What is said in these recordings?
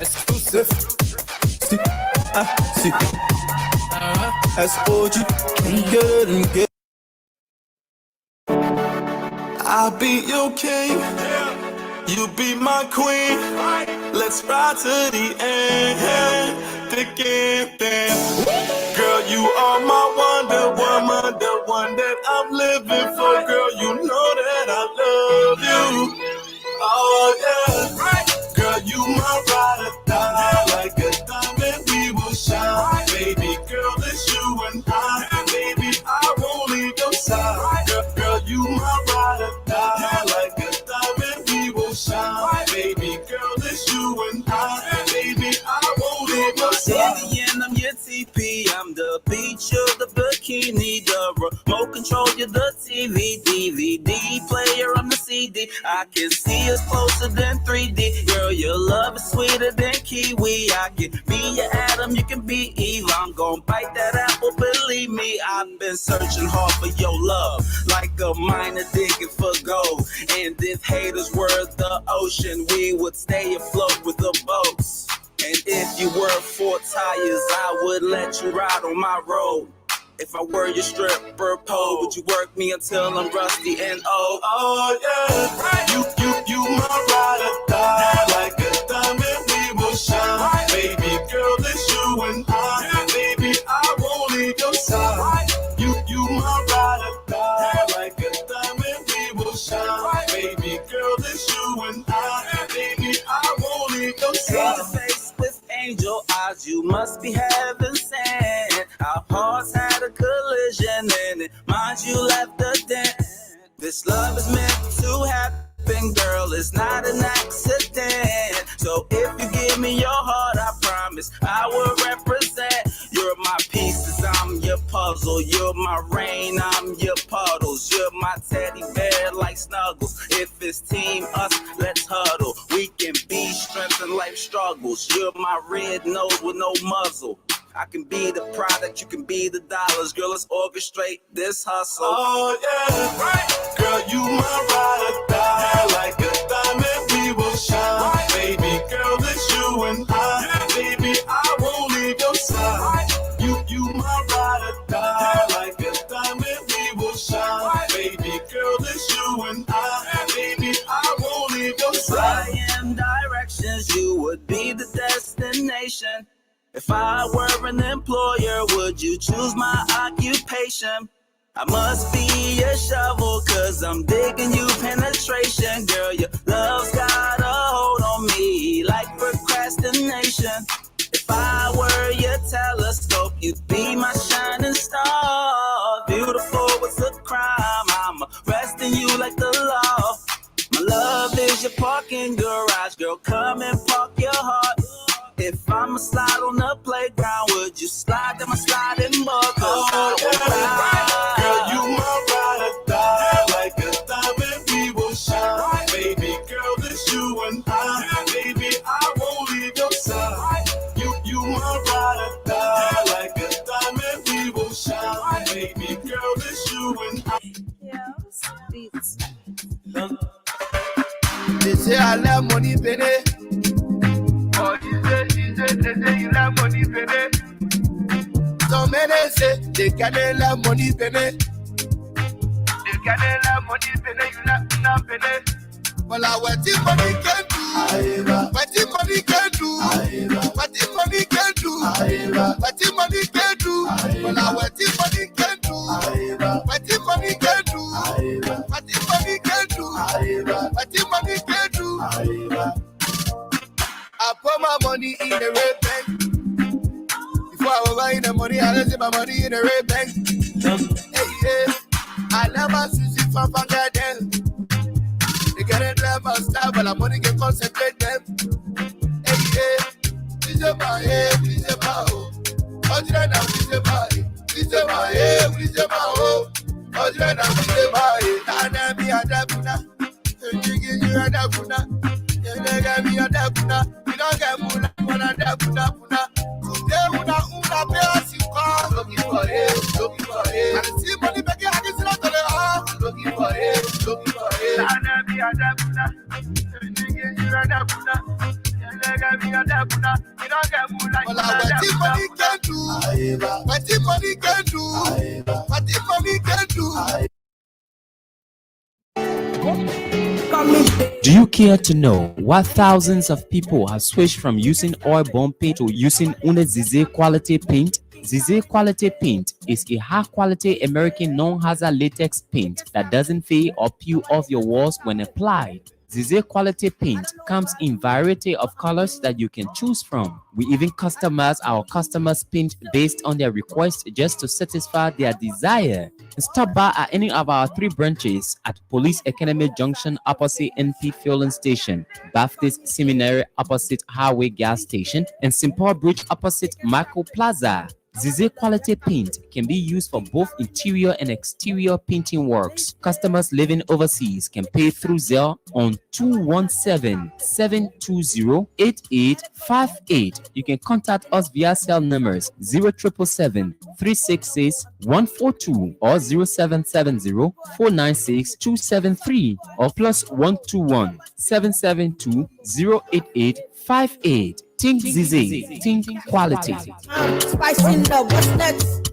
Exclusive. See, see. S-O-G. Good. I'll be your king. You be my queen. Let's ride to the end. Thick and thin. Girl, you are my wonder woman, the one that I'm living for. Girl, you know that I love you. Oh yeah. Girl, you my ride or die. Like a diamond, we will shine. Baby girl, it's you and I. Baby, I won't leave your side. Girl, you my ride or die. Like a diamond, we will shine. Baby girl, it's you and I. Baby, I won't leave your side. And I'm your TP, I'm the beach, you're the bikini, the remote control, you're the TV, DVD player, I'm the CD. I can see us closer than 3D. Girl, your love is sweeter than kiwi. I can be your Adam, you can be Eve. I'm gonna bite that apple, believe me. I've been searching hard for your love, like a miner digging for gold. And if haters were the ocean, we would stay afloat with the boats. And if you were 4 tires, I would let you ride on my road. If I were your stripper pole, would you work me until I'm rusty and old? Oh yeah, you my ride or die. Like a diamond, we will shine. Baby girl, it's you and I. Baby, I won't leave your side. You my ride or die. Like a diamond, we will shine. Baby girl, it's you and I. Baby, I won't leave your side. Angel eyes, you must be heaven sent. Our hearts had a collision and it, mind you left a dent. This love is meant to happen, girl, it's not an accident. So if you give me your heart, I promise I will represent. You're my pieces, I'm your puzzle. You're my rain, I'm your puddles. You're my teddy bear like Snuggles. If it's team us, let's huddle. We can be strength in life struggles. You're my red nose with no muzzle. I can be the product, you can be the dollars. Girl, let's orchestrate this hustle. Oh yeah, girl, you my ride or die. Like a diamond, we will shine. Baby girl, it's you and I. Baby, I won't leave your side. You my ride or die. Like a diamond, we will shine. Baby girl, it's you and I. Baby, I won't leave your side. I am directions, you would be the destination. If I were an employer, would you choose my occupation? I must be a shovel, cause I'm digging you penetration. Girl, your love's got a hold on me like procrastination. If I were your telescope, you'd be my shining star. Beautiful was a crime, I'm arresting you like the law. My love is your parking garage, girl, come and park your heart. If I'ma slide on the playground, would you slide down my sliding bar? Oh, yeah. Girl, you my ride or die. Like a diamond, we will shine. Baby girl, it's you and I. Baby, I won't leave your side. You my ride or die. Like a diamond, we will shine. Baby girl, it's you and I. Yeah, beats. They say I love money, baby. Oh, they say you love money, baby. So many say they can't love money, baby. They can't love money, baby. You love baby. Well, what the money can do? What the money can do? What the money can do? What the money can do? Well, what the money can do? What the money can do? What the money can do? What the money can do? I put my money in the red bank. Before I was buying the money, I left my money in the red bank. Hey, yeah. I never see from Bangladesh. They get it love my style, but the money can concentrate them. Hey, yeah. Please, my head, please, my oh. Oh, you know, please, my head. Please, my head, please, my oh. Oh, you know, please, my head. And I be a dabuna. You a dabuna. You don't be a dabuna. You don't get mula, mula, dabuna, mula. Today, una, pay looking for it, looking for it. And see money back here, I can see that to the heart. Looking for it, looking for it. And I be a dabuna. You a dabuna. Well, what if money can do? What if money can do? What if money can do? Do you care to know why thousands of people have switched from using oil-bomb paint to using Zize quality paint? Zize quality paint is a high-quality American non-hazard latex paint that doesn't fade or peel off your walls when applied. Zize quality paint comes in variety of colors that you can choose from. We even customize our customers' paint based on their request just to satisfy their desire. Stop by at any of our 3 branches at Police Academy Junction opposite NP Fueling Station, Baptist Seminary opposite Highway Gas Station, and St. Paul Bridge opposite Marco Plaza. Zize quality paint can be used for both interior and exterior painting works. Customers living overseas can pay through Zelle on 217-720-8858. You can contact us via cell numbers 0777-366-142 or 0770-496-273 or +121-772-08858. Think Zize, think quality. Spicing up, what's next?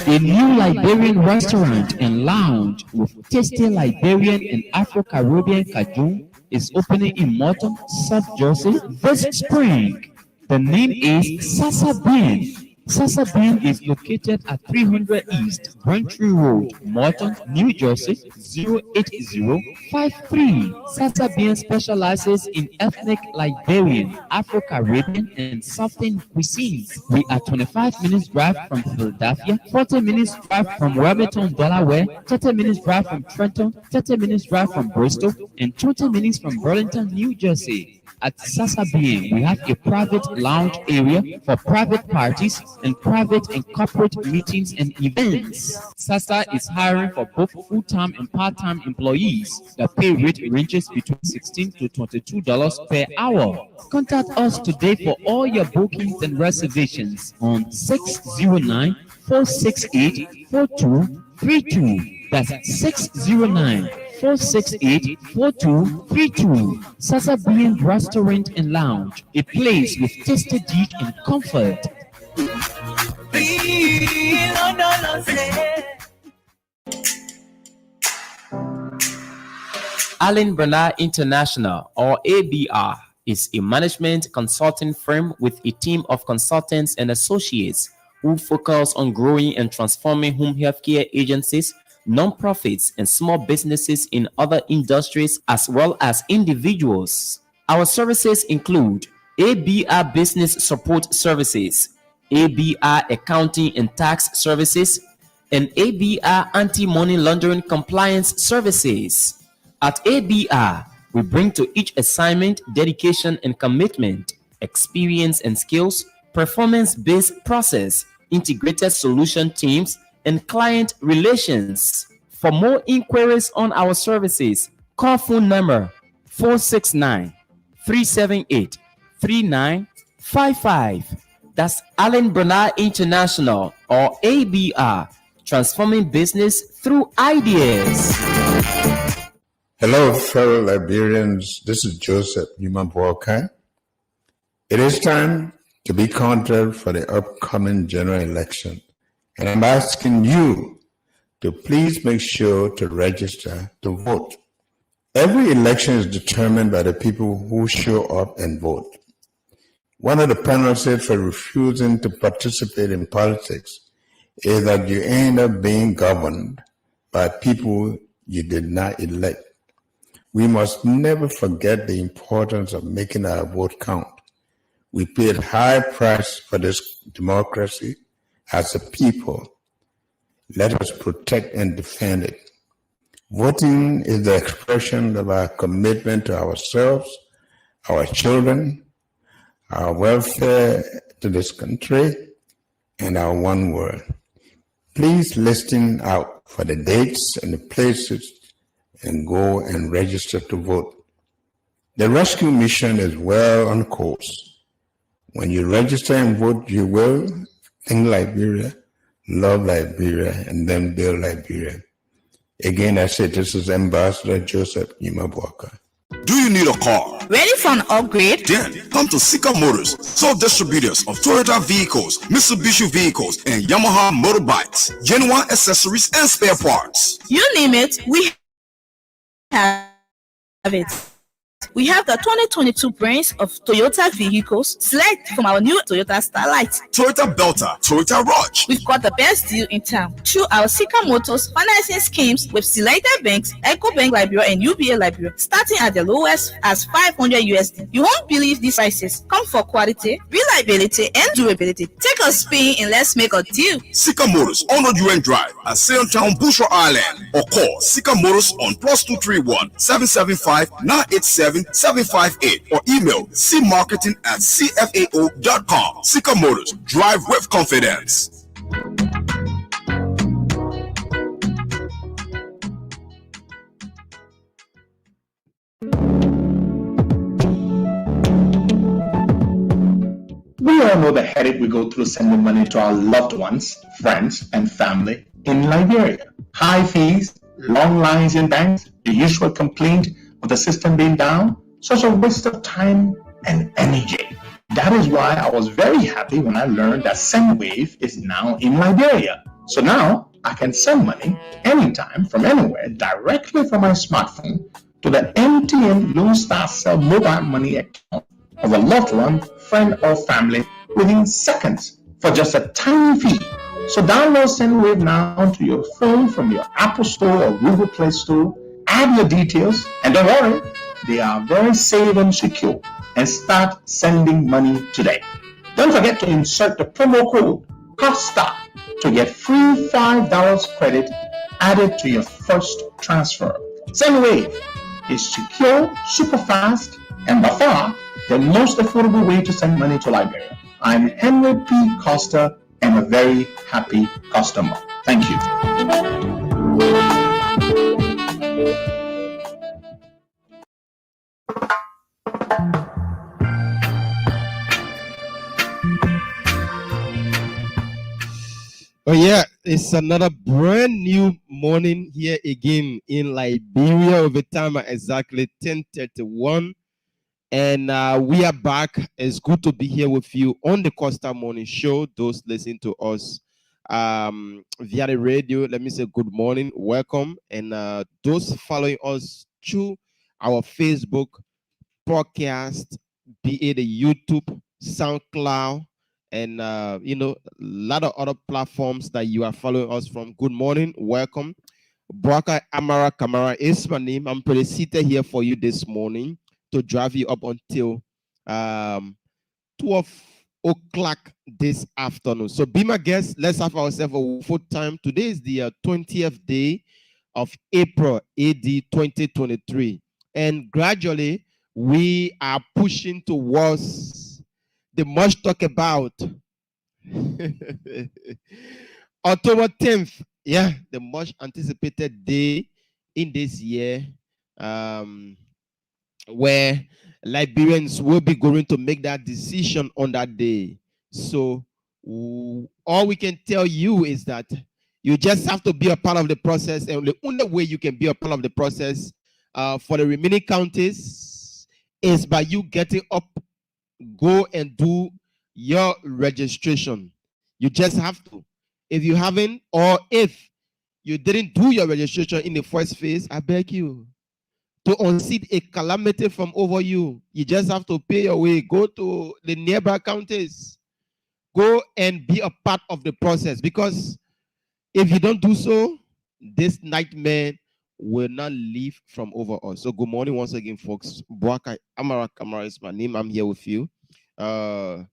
A new Liberian restaurant and lounge with tasty Liberian and Afro-Caribbean cajun is opening in Morton, South Jersey this spring. The name is Sasa Bean. Sasa Bean is located at 300 East Braintree Road, Morton, New Jersey 08053. Sasa Bean specializes in ethnic Liberian, Afro-Caribbean, and Southern cuisines. We are 25 minutes drive from Philadelphia, 40 minutes drive from Wilmington, Delaware, 30 minutes drive from Trenton, 30 minutes drive from Bristol, and 20 minutes from Burlington, New Jersey. At Sasa Bean, we have a private lounge area for private parties and private and corporate meetings and events. Sasa is hiring for both full-time and part-time employees. The pay rate ranges between $16 to $22 per hour. Contact us today for all your bookings and reservations on 609-468-4232. That's 609-468-4232. Sasa Bean Restaurant and Lounge, a place with tasty dish and comfort. Allen Bernard International, or ABR, is a management consulting firm with a team of consultants and associates who focus on growing and transforming home healthcare agencies, non-profits, and small businesses in other industries as well as individuals. Our services include ABR Business Support Services, ABR Accounting and Tax Services, and ABR Anti-Money Laundering Compliance Services. At ABR, we bring to each assignment dedication and commitment, experience and skills, performance-based process, integrated solution teams, and client relations. For more inquiries on our services, call phone number 469-378-3955. That's Allen Bernard International, or ABR, transforming business through ideas. Hello, fellow Liberians. This is Joseph Yumabwaka. It is time to be counted for the upcoming general election. And I'm asking you to please make sure to register to vote. Every election is determined by the people who show up and vote. One of the penalties for refusing to participate in politics is that you end up being governed by people you did not elect. We must never forget the importance of making our vote count. We paid high price for this democracy as a people. Let us protect and defend it. Voting is the expression of our commitment to ourselves, our children, our welfare to this country, and our one world. Please listen out for the dates and the places and go and register to vote. The rescue mission is well on course. When you register and vote, you will think Liberia, love Liberia, and then build Liberia. Again, I say this is Ambassador Joseph Yumabwaka. Do you need a car? Ready for an upgrade? Then come to Sika Motors, sole distributors of Toyota vehicles, Mitsubishi vehicles, and Yamaha motorbikes, genuine accessories and spare parts. You name it, we have it. We have the 2022 brands of Toyota vehicles. Select from our new Toyota Starlight, Toyota Belta, Toyota Rush. We've got the best deal in town through our Sika Motors financing schemes with selected banks, EcoBank Liberia and UBA Liberia, starting at the lowest as 500 USD. You won't believe these prices. Come for quality, reliability, and durability. Take a spin and let's make a deal. Sika Motors on the UN Drive at Salemtown, Bushra Island, or call Sika Motors on +231 775 987 758 or email cmarketing@cfao.com. Sika Motors, drive with confidence. We all know the headache we go through sending money to our loved ones, friends, and family in Liberia. High fees, long lines in banks, the usual complaint of the system being down, such a waste of time and energy. That is why I was very happy when I learned that SendWave is now in Liberia. So now I can send money anytime from anywhere directly from my smartphone to the MTN Lone Star Cell mobile money account of a loved one, friend, or family within seconds for just a tiny fee. So download SendWave now to your phone from your Apple Store or Google Play Store. Add your details, and don't worry, they are very safe and secure. And start sending money today. Don't forget to insert the promo code COSTA to get free $5 credit added to your first transfer. SendWave is secure, super fast, and by far the most affordable way to send money to Liberia. I'm Henry P. Costa and a very happy customer. Thank you. Oh yeah, it's another brand new morning here again in Liberia. Over time at exactly 10:31, and we are back. It's good to be here with you on the Costa Morning Show. Those listening to us via the radio, let me say good morning, welcome, and those following us through our Facebook podcast, be it the YouTube, SoundCloud, and a lot of other platforms that you are following us from. Good morning, welcome. Braka Amara Kamara is my name. I'm pretty seated here for you this morning to drive you up until 12 o'clock this afternoon. So be my guest. Let's have ourselves a full time. Today is the 20th day of April AD 2023, and gradually we are pushing towards the much talk about October 10th. Yeah, the much anticipated day in this year, where Liberians will be going to make that decision on that day. So all we can tell you is that you just have to be a part of the process, and the only way you can be a part of the process for the remaining counties is by you getting up, go and do your registration. You just have to. If you haven't, or if you didn't do your registration in the first phase, I beg you to unseat a calamity from over you. You just have to pay your way. Go to the nearby counties. Go and be a part of the process, because if you don't do so, this nightmare will not leave from over us. So good morning once again, folks. Buaka Amara Kamara is my name. I'm here with you to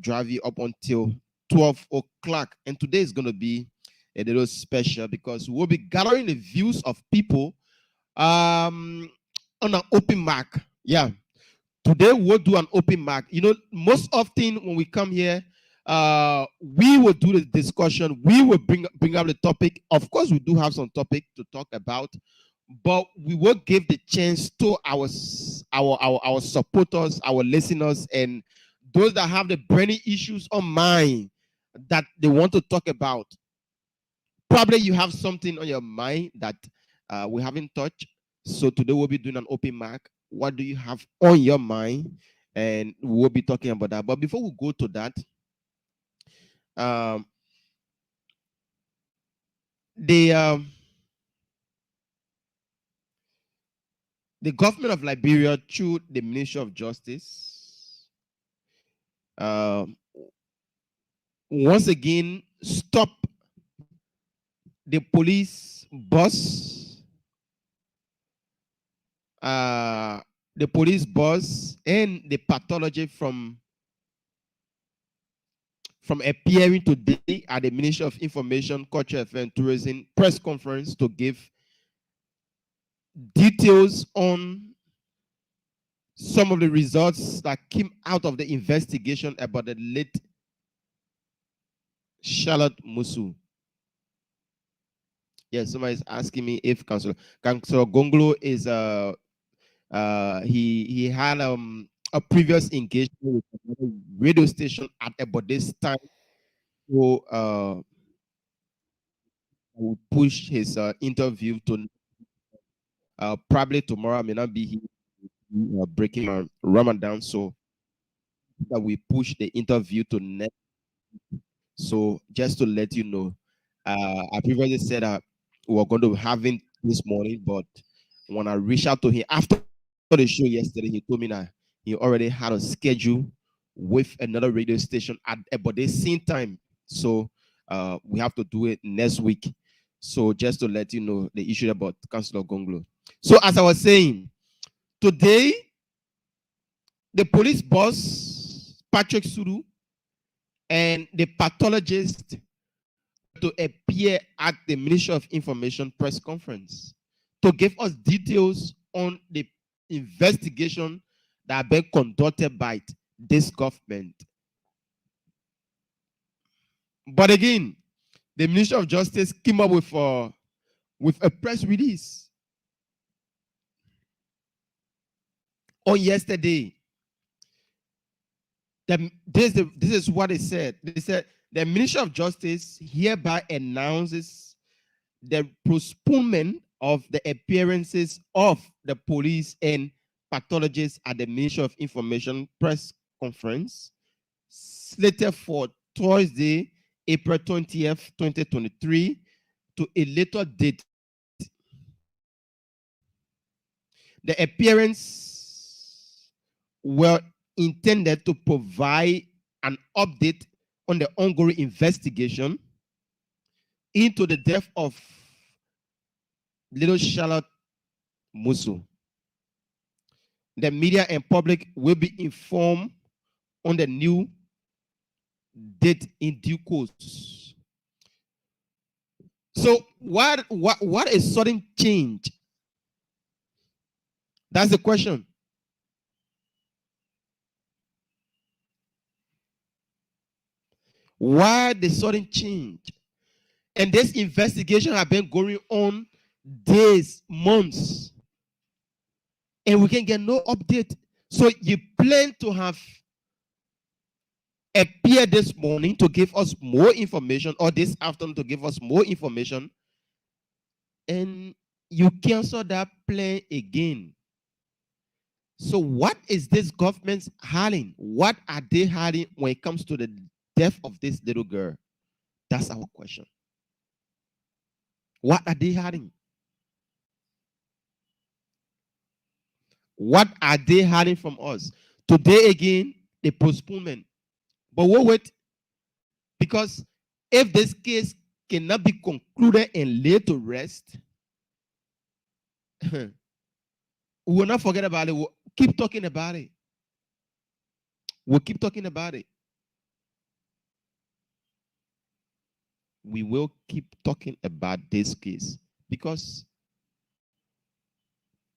drive you up until 12 o'clock. And today is going to be a little special because we'll be gathering the views of people on an open mic. Yeah. Today we'll do an open mic. Most often when we come here, we will do the discussion. We will bring up the topic. Of course, we do have some topic to talk about, but we will give the chance to our supporters, our listeners, and those that have the burning issues on mind that they want to talk about. Probably you have something on your mind that we haven't touched. So today we'll be doing an open mic What do you have on your mind? And we'll be talking about that. But before we go to that, um, the government of Liberia, through the Ministry of Justice, once again stop the police boss, and the pathology from appearing today at the Ministry of Information, Culture, Affairs, and Tourism press conference to give details on some of the results that came out of the investigation about the late Charlotte Musu. Yes, somebody is asking me if Councilor Gonglo is he had a previous engagement with another radio station at about this time, so I will push his interview to probably tomorrow. I may not be here breaking Ramadan, so that we push the interview to next. So just to let you know, I previously said that we were going to have him this morning, but when I reached out to him after the show yesterday, he told me that he already had a schedule with another radio station at about the same time. So we have to do it next week. So just to let you know the issue about Councilor Gonglo. So as I was saying, today the police boss, Patrick Suru, and the pathologist to appear at the Ministry of Information press conference to give us details on the investigation that have been conducted by this government. But again, the Ministry of Justice came up with a press release on yesterday. This is what it said. They said the Ministry of Justice hereby announces the postponement of the appearances of the police and pathologists at the Ministry of Information press conference slated for Thursday, April 20th, 2023 to a later date. The appearance were intended to provide an update on the ongoing investigation into the death of little Charlotte Musu. The media and public will be informed on the new date in due course. So what is sudden change? That's the question. Why the sudden change? And this investigation has been going on days, months, and we can get no update. So you plan to have appear this morning to give us more information, or this afternoon to give us more information, and you cancel that plan again. So what is this government hiding? What are they hiding when it comes to the death of this little girl? That's our question. What are they hiding? What are they hiding from us? Today again, the postponement. But we'll wait, because if this case cannot be concluded and laid to rest, we will not forget about it. We'll keep talking about it. We'll keep talking about it. We will keep talking about this case, because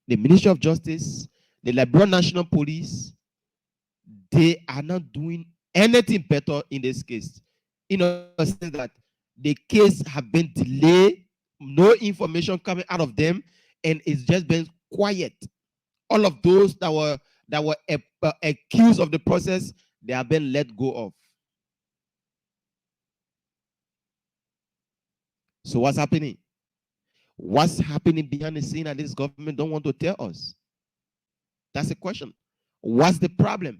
the Ministry of Justice, the Liberian National Police, they are not doing anything better in this case. In a sense that the case have been delayed, no information coming out of them, and it's just been quiet. All of those that were accused of the process, they have been let go of. So what's happening? What's happening behind the scene that this government don't want to tell us? That's the question. What's the problem?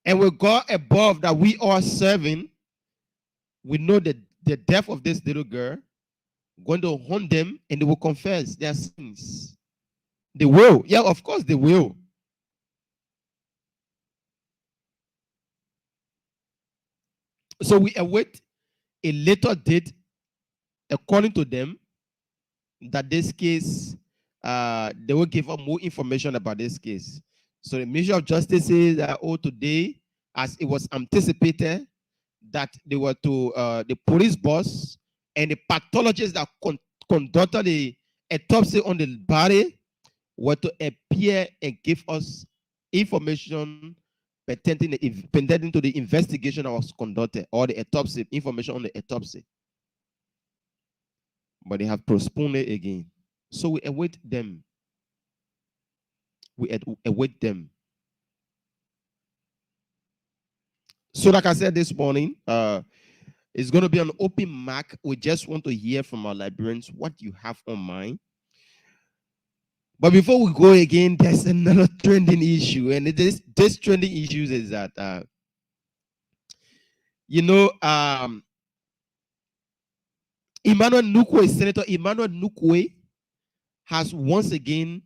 And we go above that we are serving. We know that the death of this little girl going to haunt them, and they will confess their sins. They will. Yeah, of course they will. So we await a later date, according to them, that this case, they will give us more information about this case. So the Ministry of Justice says that, today, as it was anticipated, that they were to, the police boss and the pathologist that conducted the autopsy on the body were to appear and give us information pertaining to the investigation that was conducted, or the autopsy, information on the autopsy. But they have postponed it again. So we await them. We await them. So like I said this morning, it's going to be an open mic. We just want to hear from our librarians what you have on mind. But before we go again, there's another trending issue. And this trending issue is that, Senator Emmanuel Nukwe has once again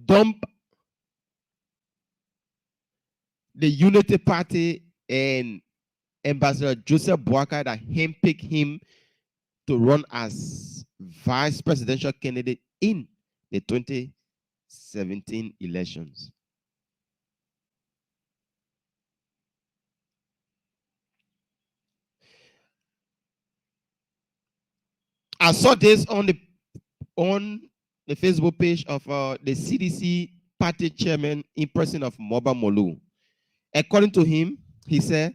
dumped the Unity Party and Ambassador Joseph Boakai that handpicked him to run as vice presidential candidate in the 2017 elections. I saw this on the Facebook page of the CDC party chairman in person of Moba Molu. According to him, he said,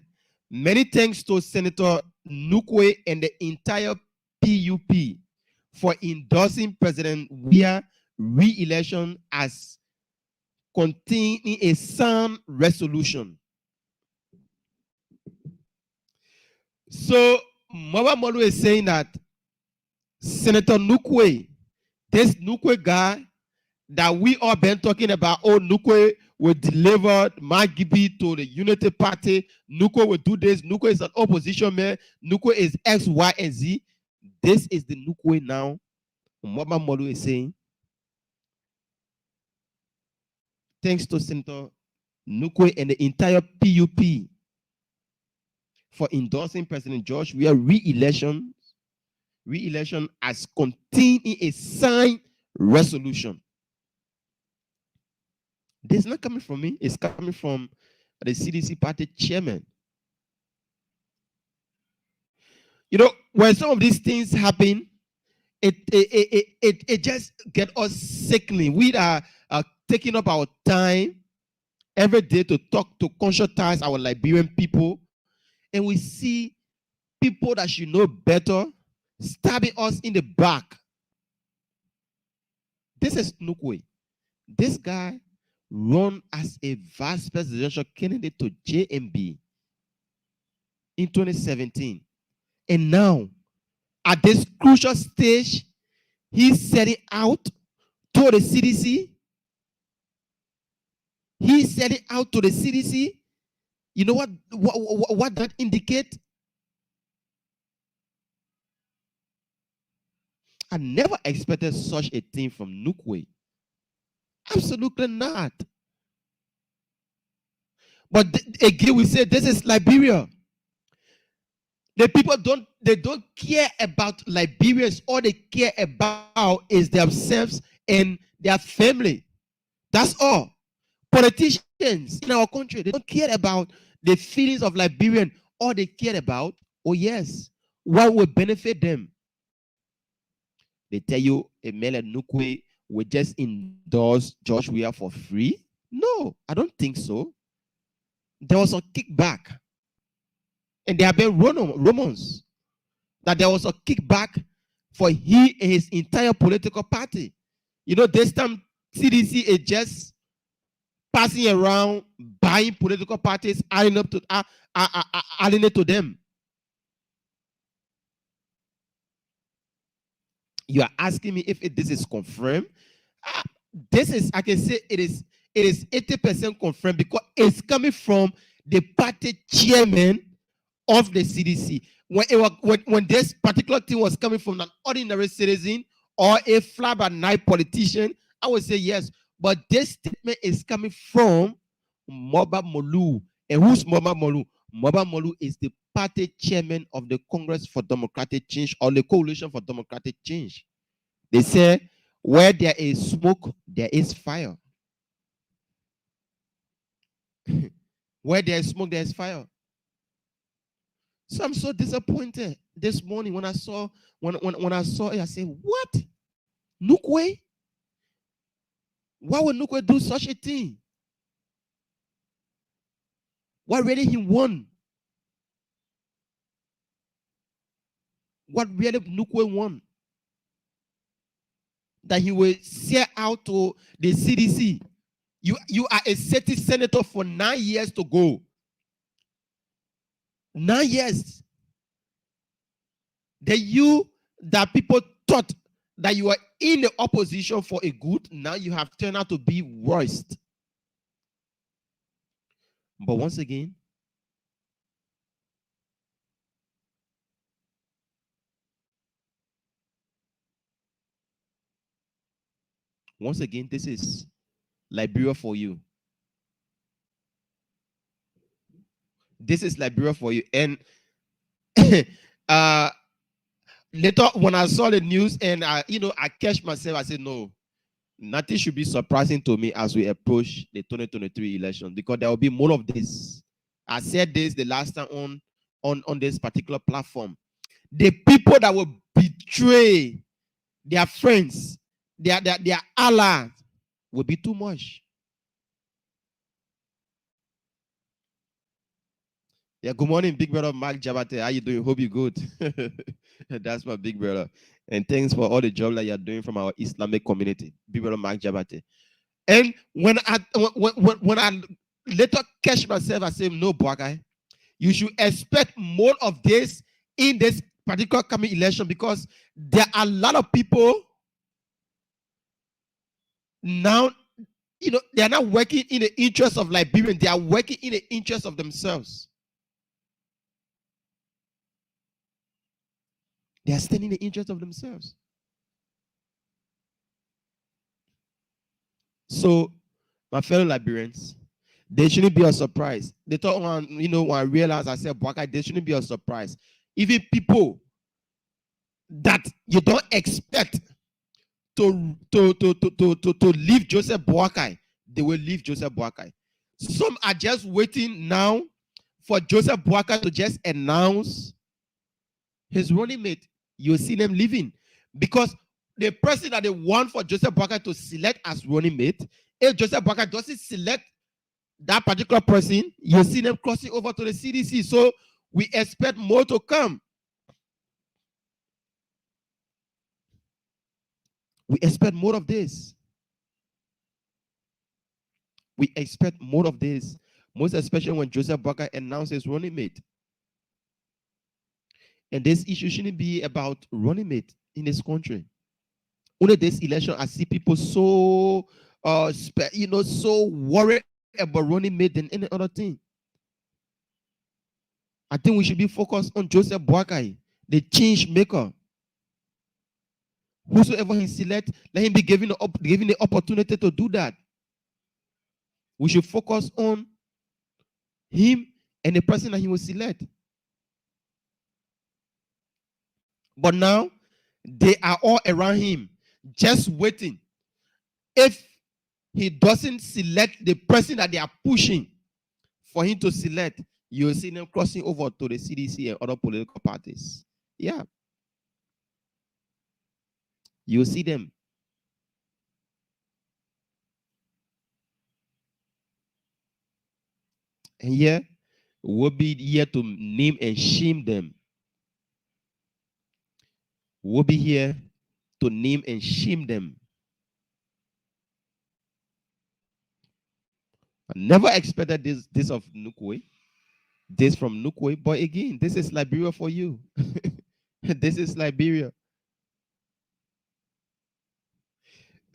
many thanks to Senator Nukwe and the entire PUP for endorsing President Weah re-election as containing a sound resolution. So Moba Molu is saying that Senator Nukwe, this Nukwe guy that we all been talking about, Nukwe will deliver Magibi to the Unity Party, Nukwe will do this, Nukwe is an opposition man, Nukwe is X, Y, and Z. This is the Nukwe now. Moba Molu is saying, thanks to Senator Nukwe and the entire PUP for endorsing President George Weah re-election as contained in a signed resolution. This is not coming from me, it's coming from the CDC party chairman. When some of these things happen, it just get us sickening. We are taking up our time every day to talk, to conscientize our Liberian people, and we see people that should know better stabbing us in the back. This is Nukwe. This guy run as a vice presidential candidate to JMB in 2017. And now, at this crucial stage, he's setting out to the CDC. He's setting out to the CDC. You know what that indicates? I never expected such a thing from Nukwe. Absolutely not. But again, we say this is Liberia. The people don't care about Liberians. All they care about is themselves and their family. That's all. Politicians in our country, they don't care about the feelings of Liberian. All they care about, what will benefit them. They tell you Emele Nukwe will just endorse George Weah for free? No, I don't think so. There was a kickback. And there have been rumors that there was a kickback for he and his entire political party. This time CDC is just passing around, buying political parties, adding it to them. You are asking me if this is confirmed. This is, I can say it is 80% confirmed because it's coming from the party chairman of the CDC. When this particular thing was coming from an ordinary citizen or a fly-by-night politician, I would say yes. But this statement is coming from Moba Molu. And who's Moba Molu? Moba Molu is the party chairman of the Congress for Democratic Change or the Coalition for Democratic Change. They say, where there is smoke, there is fire. Where there is smoke, there is fire. So I'm so disappointed this morning when I saw it. I said, what? Nukwe? Why would Nukwe do such a thing? What really he won? What really Nukwe won? That he will say out to the CDC. You are a state senator for 9 years to go. 9 years. That people thought that you were in the opposition for a good, now you have turned out to be worst. But once again, this is Liberia for you. This is Liberia for you. And later when I saw the news and I catch myself, I said, no, nothing should be surprising to me as we approach the 2023 election because there will be more of this. I said this the last time on this particular platform. The people that will betray their friends, their allies will be too much. Yeah, good morning, big brother Mark Jabate. How you doing? Hope you're good. That's my big brother. And thanks for all the job that you're doing from our Islamic community, big brother Mark Jabate. And when I later catch myself, I say, no, Boakai, you should expect more of this in this particular coming election because there are a lot of people now, they are not working in the interest of Liberians. They are working in the interest of themselves. They are standing in the interest of themselves. So, my fellow Liberians, they shouldn't be a surprise. They thought when I realized, I said, Boakai, they shouldn't be a surprise. Even people that you don't expect to leave Joseph Boakai, they will leave Joseph Boakai. Some are just waiting now for Joseph Boakai to just announce his running mate. You'll see them leaving because the person that they want for Joseph Boakai to select as running mate, if Joseph Boakai doesn't select that particular person, you'll see them crossing over to the CDC. So we expect more to come. We expect more of this. We expect more of this, most especially when Joseph Boakai announces running mate. And this issue shouldn't be about running mate in this country. Only this election, I see people so, so worried about running mate than any other thing. I think we should be focused on Joseph Boakai, the change maker. Whosoever he select, let him be given the opportunity to do that. We should focus on him and the person that he will select. But now, they are all around him, just waiting. If he doesn't select the person that they are pushing for him to select, you'll see them crossing over to the CDC and other political parties. Yeah. You'll see them. And yeah, we'll be here to name and shame them. We'll be here to name and shame them. I never expected this of Nukwe. This from Nukwe. But again, this is Liberia for you. This is Liberia.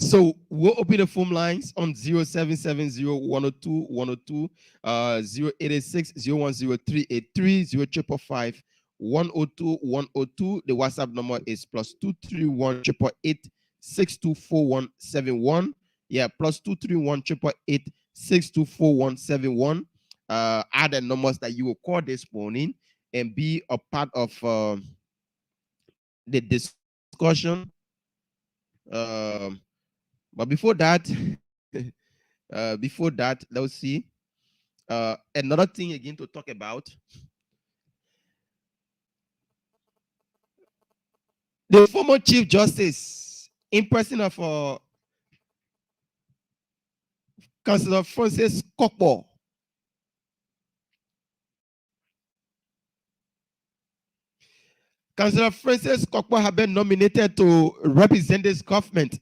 So we'll open the phone lines on 0770-102-102, 0886-010-383, 0555-102-102. The WhatsApp number is +231 888 624171. Yeah, +231 888 624171. Are the numbers that you will call this morning and be a part of the discussion. But before that, let's see. Another thing again to talk about. The former Chief Justice, in person of Councillor Francis Kokpo. Councillor Francis Kokpo have been nominated to represent this government.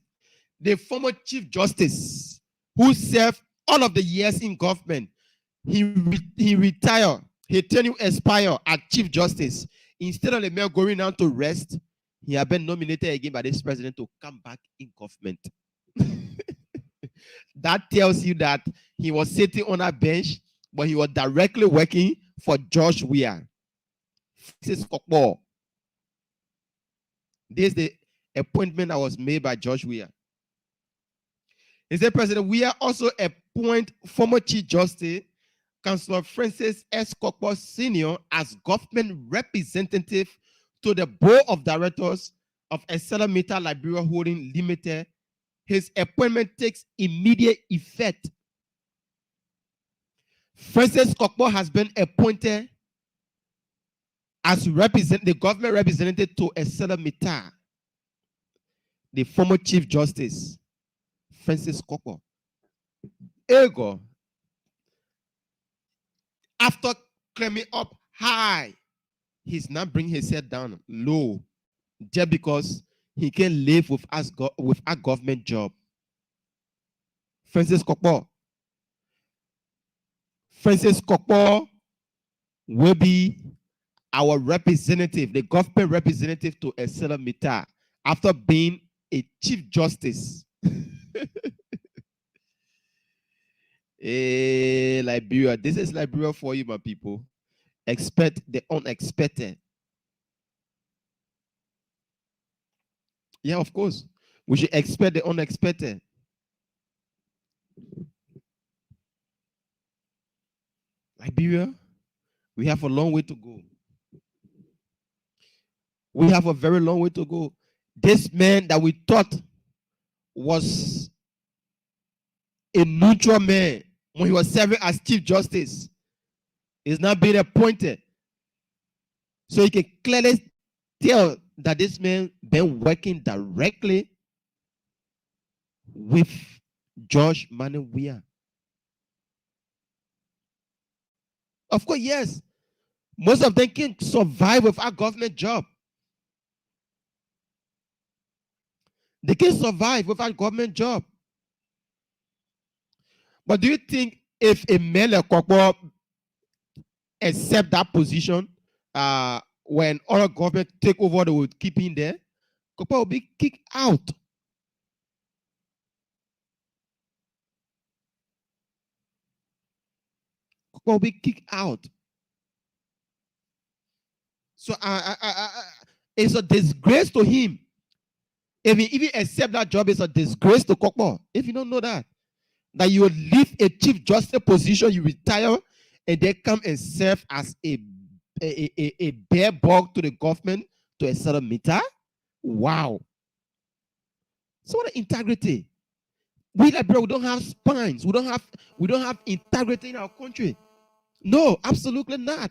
The former Chief Justice, who served all of the years in government, he retired. His tenure expired as Chief Justice. Instead of the mayor going down to rest, he had been nominated again by this president to come back in government. That tells you that he was sitting on a bench, but he was directly working for George Weah. Francis Kokpo. This is the appointment that was made by George Weah. He said, President Weah also appoint former Chief Justice Councillor Francis S. Kokpo Sr. as government representative to the board of directors of Accelerator Liberia Holding Limited. His appointment takes immediate effect. Francis Kokpo has been appointed as the government representative to Accelerator, the former Chief Justice Francis Kokpo. Ego, after climbing up high, he's now bringing his head down low, just because he can live with a government job. Francis Kokpo will be our representative, the government representative to Accelerator, after being a Chief Justice. Liberia. This is Liberia for you, my people. Expect the unexpected. Yeah, of course. We should expect the unexpected. Liberia, we have a long way to go. We have a very long way to go. This man that we thought was a neutral man when he was serving as Chief Justice is now being appointed. So you can clearly tell that this man been working directly with George Manuel Weah. Of course, yes. Most of them can survive with a government job. They can survive with a government job. But do you think if a man like Kokpo accept that position, when other government take over, they will keep him there? Kokpo will be kicked out. Kokpo will be kicked out. So it's a disgrace to him. If he even accept that job, it's a disgrace to Kokpo. If you don't know that you will leave a Chief Justice position, you retire, and they come and serve as a bare bug to the government to a certain meter. Wow. So what integrity? We Liberia, we don't have spines. We don't have integrity in our country. No, absolutely not.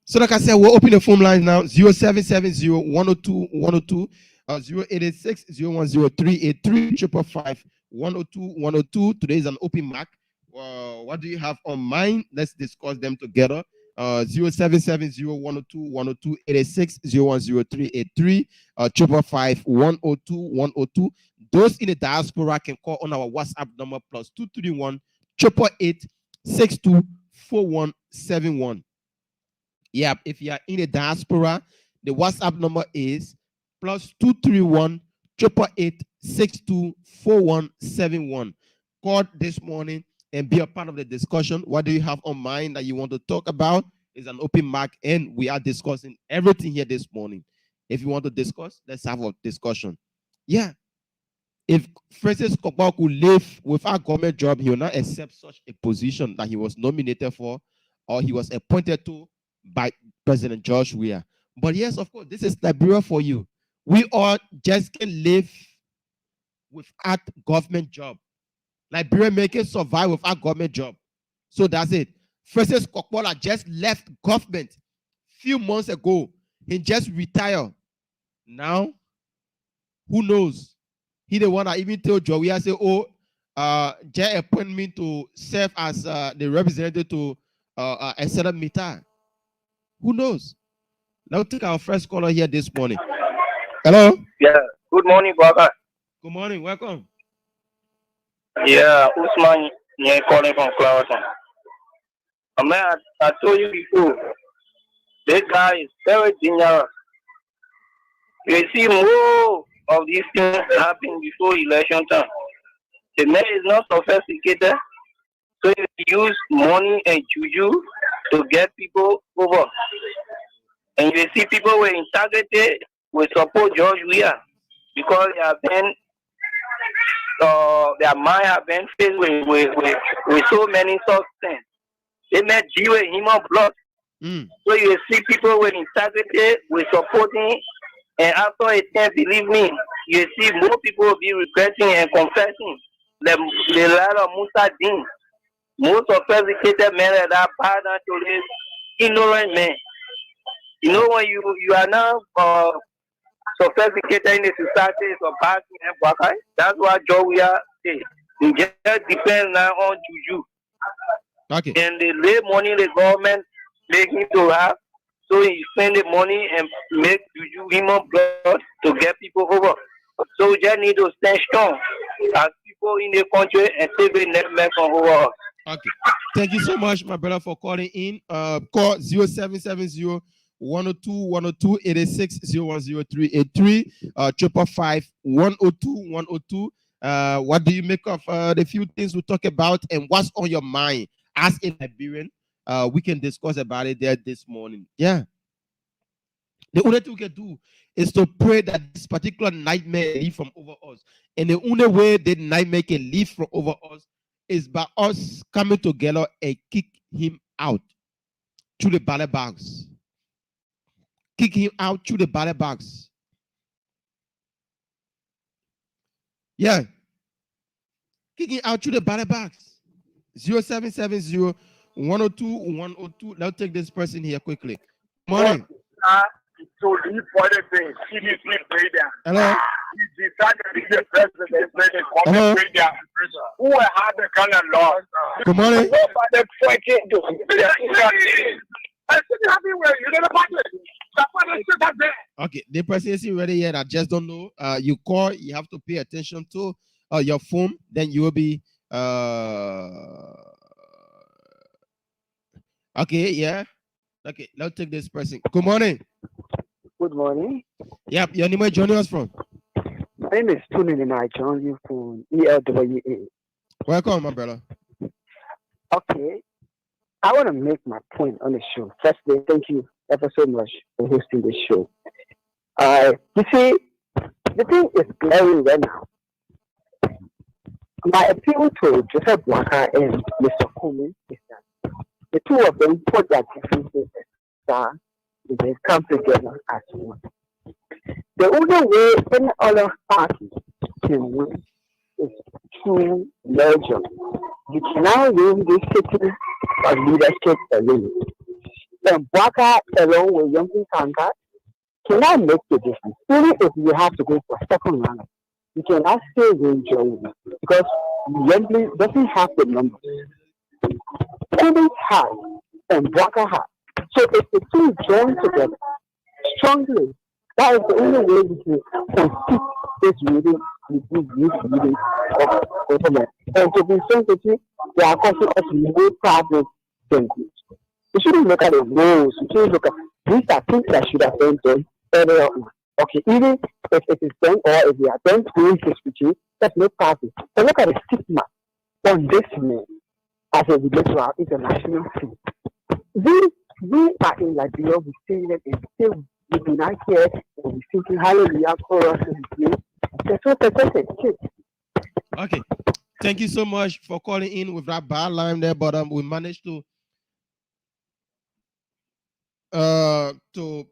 So like I said, we'll open the phone lines now. 0770-102-102, 0886-010-383, 555-102-102. Today is an open mic. What do you have on mind? Let's discuss them together. 0770-102-102, 886-010-383, 555-102-102. Those in the diaspora can call on our WhatsApp number +231 888 624171. Yeah, if you are in the diaspora, the WhatsApp number is +231 888 624171. Call this morning and be a part of the discussion. What do you have on mind that you want to talk about? It's an open mic, and we are discussing everything here this morning. If you want to discuss, let's have a discussion. Yeah. If Francis Kokpa could live without government job, he will not accept such a position that he was nominated for or he was appointed to by President George Weah. But yes, of course, this is Liberia for you. We all just can live without government job. Liberia make it survive without government job. So that's it. Francis Kokpola just left government few months ago. He just retired. Now, who knows? He the one that even told Joey, I say, oh, Jay appoint me to serve as the representative to a certain meter. Who knows? Now take our first caller here this morning. Hello. Yeah. Good morning, Baba. Good morning. Welcome. Yeah, Usman, yeah, calling from Clarendon. Man, I told you before, this guy is very dangerous. You see more of these things happen before election time. The man is not sophisticated, so he use money and juju to get people over. And you see people with integrity will support George Weah because they have been, their mind have been filled with so many substances. They met G with human blood. So you see people with integrity with supporting. And after it can't believe me, you see more people will be regretting and confessing. The lot of Musa Din, most sophisticated men that are pardon to this ignorant man. You know when you are now sophisticated in the society, it's a bad thing. That's what Joe we are saying. It just depends now on juju. Okay. And the lay money the government making to have. So he spend the money and make juju human blood to get people over. So we just need to stand strong as people in the country and say we never make over us. Okay. Thank you so much, my brother, for calling in. Call 0770 102 102 86 010383 555 102 102. What do you make of the few things we talk about and what's on your mind as a Liberian? We can discuss about it there this morning. Yeah. The only thing we can do is to pray that this particular nightmare leave from over us. And the only way that nightmare can leave from over us is by us coming together and kick him out through the ballot box. Kick him out through the ballot box. Yeah. Kick him out through the ballot box. 0770 102 102. Let's take this person here quickly. Morning. To leave politics, seriously pray there. Hello. He decided to be the president, Hello. pray there. Who had the kind of law? Good morning. Nobody fucking do. I said, you know about it. Okay, the person isn't ready yet. I just don't know. You call, you have to pay attention to your phone, then you will be okay, yeah. Okay, let's take this person. Good morning. Good morning. Yep, your name is joining us from? My name is Tony and I join you from ELWA. Welcome, my brother. Okay. I want to make my point on the show. Firstly, thank you ever so much for hosting the show. You see, the thing is glaring right now. My appeal to Joseph Waka and Mr. Coleman is that the two of them put their differences aside and they come together as one. The only way any other party can win is through merger. You cannot win this city of leadership alone. And Waka along with Young Kanka cannot make the difference. Even if you have to go for second round, you cannot still win Joe because Wembley doesn't have the numbers. Coleman has and Waka has. So if the two join together strongly, that is the only way we can compete this reading with this reading of government. And to be sensitive, they are causing us more problems than good. We shouldn't look at the rules. We shouldn't look at these are things that should have been done earlier on. Okay, even if it is done or if we are done doing this with you, that's no problem. But look at the stigma on this man as it relates to our international team. We are in Liberia, we sing it and still we do not care and we sing hallelujah chorus and we that's so pathetic. Okay. Thank you so much for calling in with that bad line there, but we managed to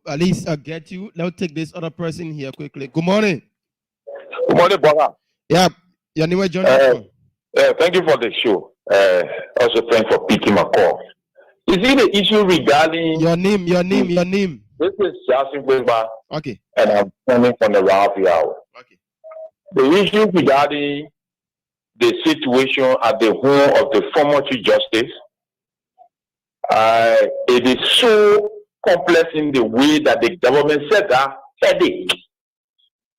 at least get you. Let's take this other person here quickly. Good morning. Good morning, brother. Yeah, your name is John. Thank you for the show. Also, thanks for picking my call. You see the issue regarding your name. This is Justin Wimba. Okay. And I'm coming from the Ralphie Hour. Okay. The issue regarding the situation at the home of the former Chief Justice, it is so complex in the way that the government said that headache.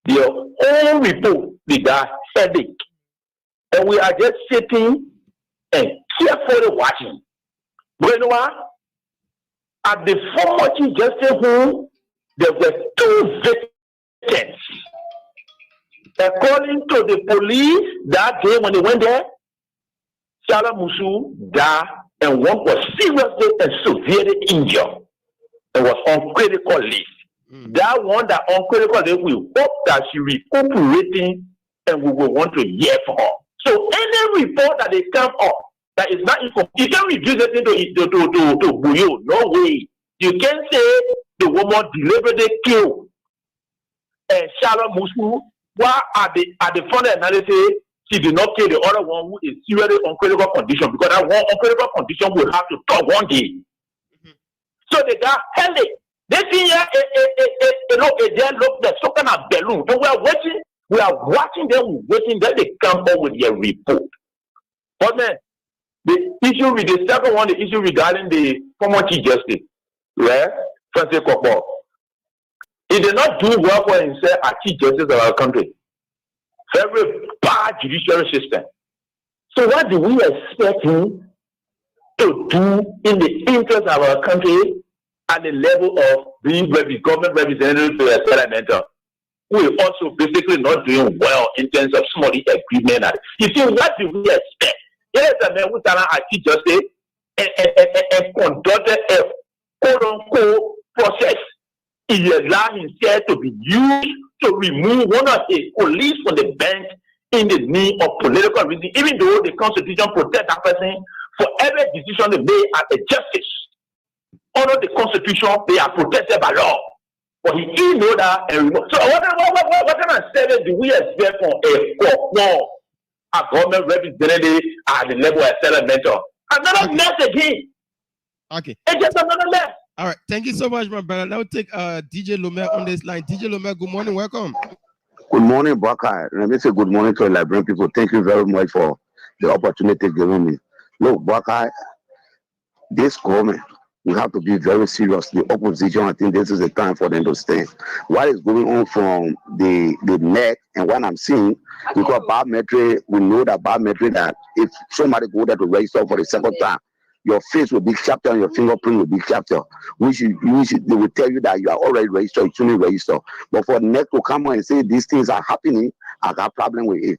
Their own report did that headache. And we are just sitting and carefully watching. But you know what? At the former Chief Justice home, there were 2 victims. According to the police, that day when they went there, Salah Musu died and one was seriously and severely injured and was on critical leave. That one that on critical leave, we hope that she recuperating and we will want to hear from her. So any report that they come up that is not incomplete, you can't reduce it to Buyo. No way. You can say the woman deliberately killed Salah Musu. While at the front analysis, she did not kill the other one who is seriously on critical condition because that one on critical condition will have to talk one day. So they got headache. They see here a look the some kind of balloon. And we are watching them, waiting that they come up with their report. But then the issue with the second one, the issue regarding the former Chief Justice, right? Francis Kokbo. He did not do well for himself as Chief Justice of our country. Very bad judicial system. So what do we expect him to do in the interest of our country at the level of being government representative to the settlement? We are also basically not doing well in terms of some of the agreement. You see, what do we expect? Here is a man who is a Chief Justice and conducted a quote-unquote process. He allowed himself to be used to remove one of his colleagues from the bench in the name of political reason, even though the Constitution protects that person for every decision they make as a justice. Under the Constitution, they are protected by law. But he didn't know that and remove. So what kind of service do we expect from a government representative at the level of settlement? Another mess again. Okay. It's just another mess. All right, thank you so much, my brother. Now take DJ Lomer on this line. DJ Lomer, good morning, welcome. Good morning, Baka. Let me say good morning to the Liberian people. Thank you very much for the opportunity given me. Look, Baka, this government, we have to be very serious. The opposition, I think this is the time for them to stand. What is going on from the neck and what I'm seeing, because biometric, we know that biometric, that if somebody go there to register for the second time, your face will be captured and your fingerprint will be captured. They will tell you that you are already registered, you shouldn't register. But for NEC to come on and say these things are happening, I got problem with it.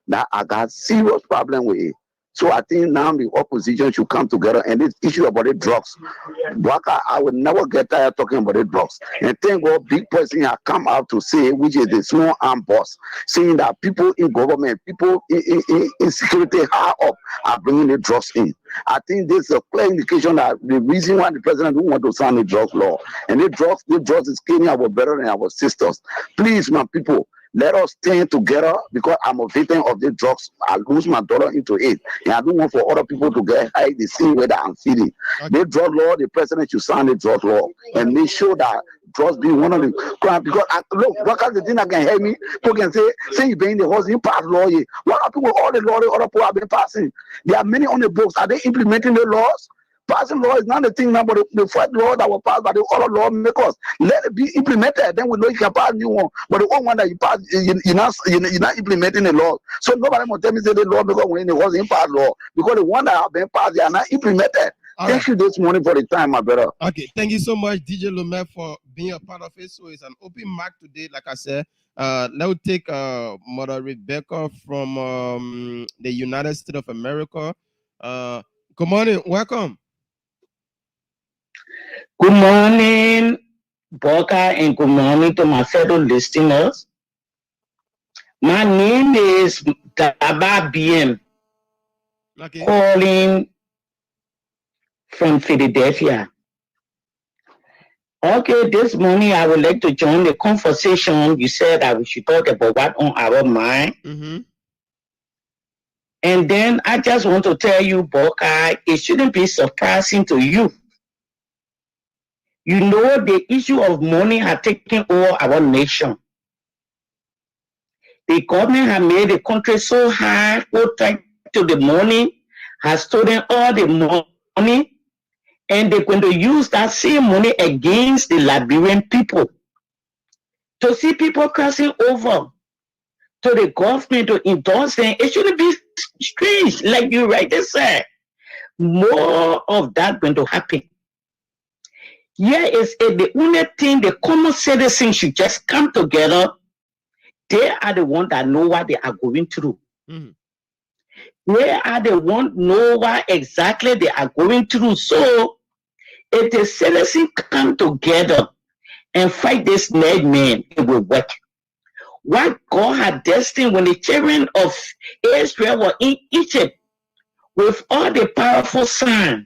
Now I got serious problem with it. So I think now the opposition should come together and this issue about the drugs. Waka, I will never get tired talking about the drugs. And thank God, big person has come out to say, which is the small arm boss, saying that people in government, people in security high up are bringing the drugs in. I think this is a clear indication that the reason why the president don't want to sign the drugs law. And the drugs is killing our brothers and our sisters. Please, my people, let us stand together because I'm a victim of the drugs. I lose my daughter into it. And I don't want for other people to get high the same way that I'm feeling. Okay. The drug law, the president should sign the drug law and make sure that drugs be one of the crimes. Because look, what kind of thing that can help me? People can say you bring the horse in pass law. What are people, all the law the other people have been passing? There are many on the books. Are they implementing the laws? Passing law is not the thing now, but the first law that was passed by the other lawmakers, let it be implemented. Then we know you can pass a new one. But the one that you pass, you're not implementing the law. So nobody will tell me say the law because when it was in pass law, because the one that have been passed, they are not implemented. Thank you this morning for the time, my brother. Okay, thank you so much, DJ Lumet, for being a part of it. So it's an open mic today, like I said. Let's take Mother Rebecca from the United States of America. Good morning, welcome. Good morning, Boca, and good morning to my fellow listeners. My name is Daba BM, calling from Philadelphia. Okay, this morning I would like to join the conversation. You said that we should talk about what on our mind. And then I just want to tell you, Boca, it shouldn't be surprising to you. You know, the issue of money has taken over our nation. The government has made the country so high, so tight to the money, has stolen all the money, and they're going to use that same money against the Liberian people. To see people crossing over to the government to endorse them, it shouldn't be strange, like you rightly said. More of that going to happen. Here is the only thing the common citizens should just come together. They are the ones that know what they are going through. They are the ones know what exactly they are going through. So if the citizens come together and fight this madman, it will work. What God had destined when the children of Israel were in Egypt, with all the powerful signs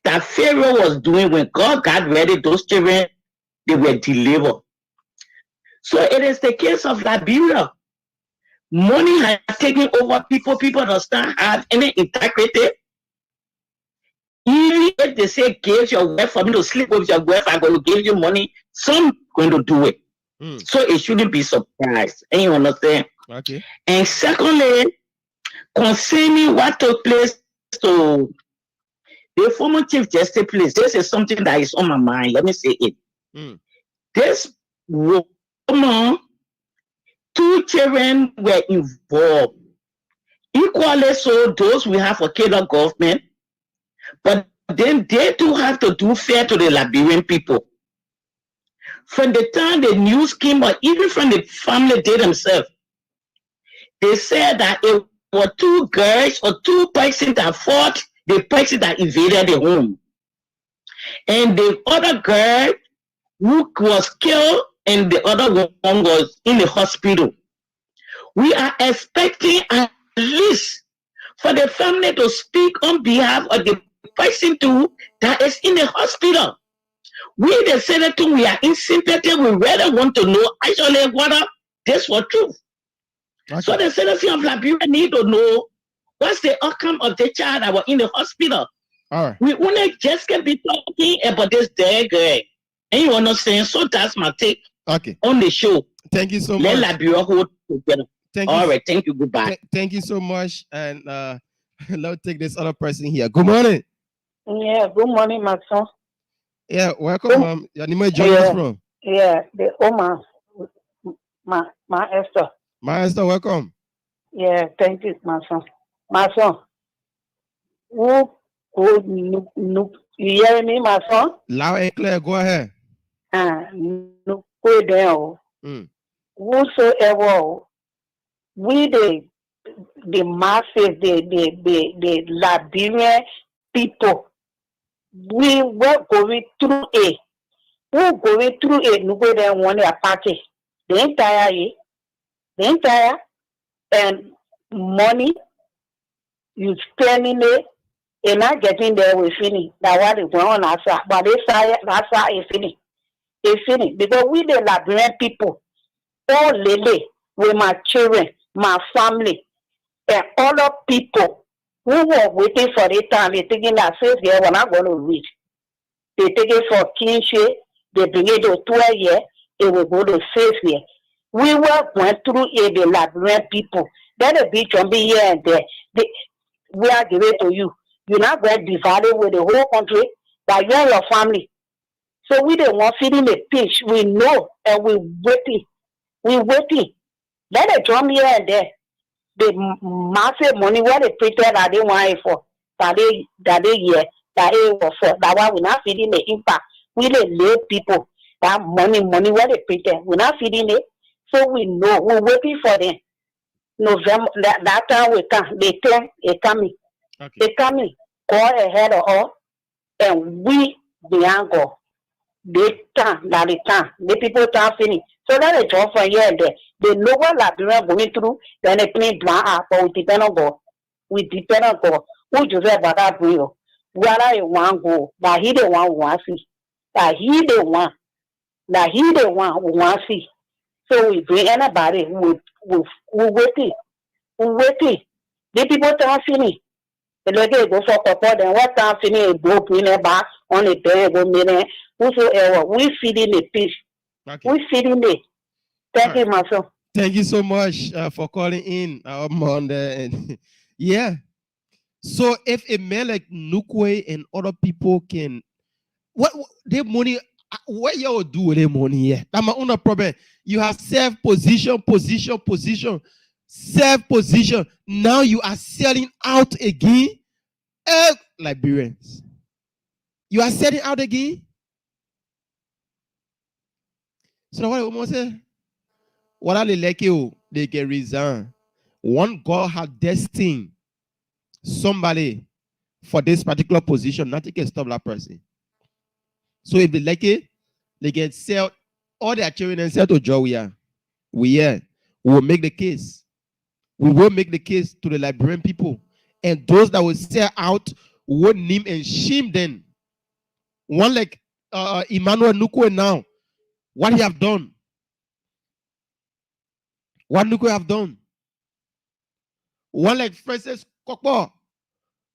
that Pharaoh was doing, when God got ready, those children, they were delivered. So it is the case of Liberia. Money has taken over people. People does not have any integrity. Even if they say, give your wife for me to sleep with your wife, I'm going to give you money, some going to do it. So it shouldn't be surprised. And you understand? Okay. And secondly, concerning what took place to the former Chief Justice, please, this is something that is on my mind. Let me say it. This woman, 2 children were involved. Equally so, those we have for Canada government, but then they too have to do fair to the Liberian people. From the time the news came out, even from the family they themselves, they said that it were 2 girls or 2 persons that fought the person that invaded the home. And the other girl who was killed and the other one was in the hospital. We are expecting at least for the family to speak on behalf of the person too that is in the hospital. We, the senator, we are in sympathy. We really want to know actually whether this was true. So the citizen of Liberia need to know what's the outcome of the child that was in the hospital. We only just can be talking about this dead girl. And you understand? So that's my take on the show. Thank you so much. Let Liberia hold together. All right, thank you. Goodbye. Thank you so much. And let's take this other person here. Good morning. Yeah, good morning, my son. Yeah, welcome, your name is joining us from? Yeah, the Oma, my Esther. My Esther, welcome. Yeah, thank you, my son. My son. You hear me, my son? Loud and clear, go ahead. Whosoever, we the masses, the Liberian people, we were going through it. We're going through it. Nobody want a party. The entire and money you spending it and not getting there. We finish. That's what is going on outside. But that's how it's finished. It's finished because we the Liberian people, all lately with my children, my family, and other people who were waiting for the time, they thinking that since they were not going to reach. They take it for kinship, they bring it to 12 years, it will go to 6 years. We were went through it, the Liberian people. Then the beach will be here and there. We are giving to you. You're not going to divide it with the whole country, but you and your family. So we don't want feeding the pitch. We know and we waiting. We waiting. Let it drum here and there. The massive money what they pretend that they want it for that they year that it was that why we're not feeding the impact. We lay people that money where they pretend. We're not feeding it. So we know we're waiting for them. November that time we come, they turn it coming. Okay. They coming, call ahead of us, and we behind God. They time, that the time. The people time finish. So that is just from here and there. They know what Liberia going through, then they play plan out, but we depend on God. We depend on God. Who just about that bring whether you want go, that he the one who want see. That he the one who want see. So we bring anybody we waiting. We waiting. The people time finish. The lady go for support and what time finish go bring it back on the bed, go mean whosoever. We feeding the peace. Okay. We feeding it. Thank you, myself. Thank you so much for calling in on the yeah. So if a man like Nukwe and other people can, what their money, what you do with their money? Yeah, that's my own problem. You have self position, self position. Now you are selling out again, Liberians. You are selling out again. So what I say? What are they like you? They can resign. One God has destined somebody for this particular position, nothing can stop that person. So if they like it, they can sell all their children and sell to Joe. We will make the case. We will make the case to the Liberian people. And those that will sell out will name and shame them. One like Emmanuel Nukwe now, what he have done. What Nukwe have done. One like Francis Kokpo.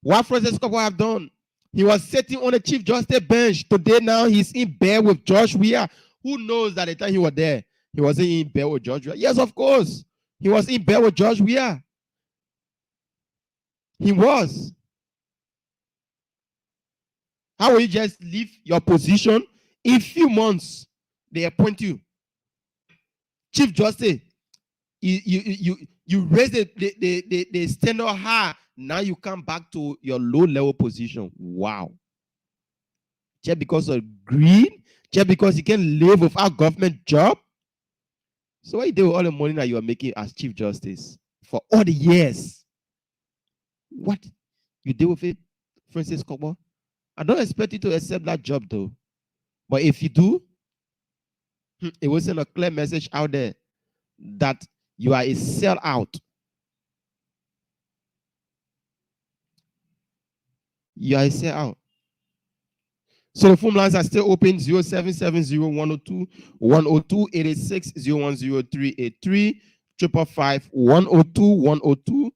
What Francis Kokpo have done. He was sitting on the Chief Justice bench. Today now he's in bed with George Weah. Who knows that the time he was there, he wasn't in bed with George Weah? Yes, of course. He was in bed with George Weah. He was. How will you just leave your position? In few months, they appoint you Chief Justice. You raise the standard high. Now you come back to your low level position. Wow. Just because of greed, just because you can live without government job. So what you do with all the money that you are making as Chief Justice for all the years? What you do with it, Francis Kokpo? I don't expect you to accept that job though. But if you do, it will send a clear message out there that you are a sellout. You are a sellout. So the phone lines are still open: 0770-102-102, 86-010-383, 555-102-102.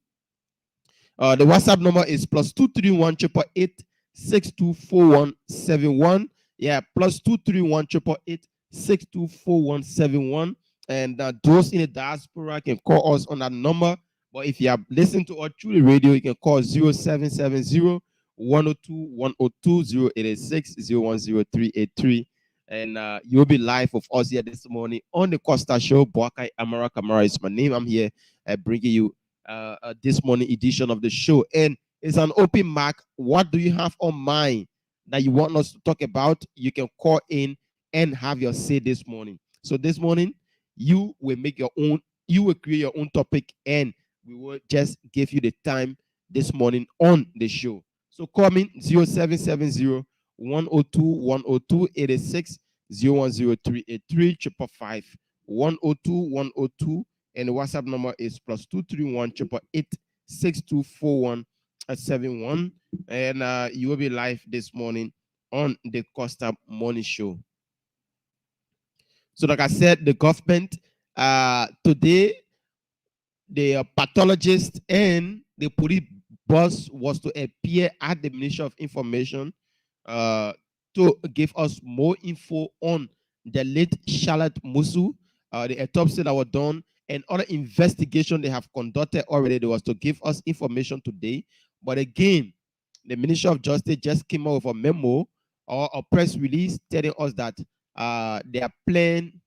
The WhatsApp number is +231 888 624171. Yeah, +231 888 624171. And those in the diaspora can call us on that number. But if you are listening to us through the radio, you can call 0770 102 102 0886 010 and you'll be live with us here this morning on the Costa Show. Boakai Amara Kamara is my name. I'm here bringing you this morning edition of the show, and it's an open mic. What do you have on mind that you want us to talk about? You can call in and have your say this morning. So this morning, you will make your own, you will create your own topic, and we will just give you the time this morning on the show. So call me 0770 102 102 86 010 383 102 102, and the WhatsApp number is +231 888 624171, and you will be live this morning on the Costa Morning Show. So like I said, the government today, the pathologist and the police boss was to appear at the Ministry of Information to give us more info on the late Charlotte Musu, the autopsy that was done, and other investigation they have conducted already. They was to give us information today. But again, the Ministry of Justice just came out with a memo or a press release telling us that the plain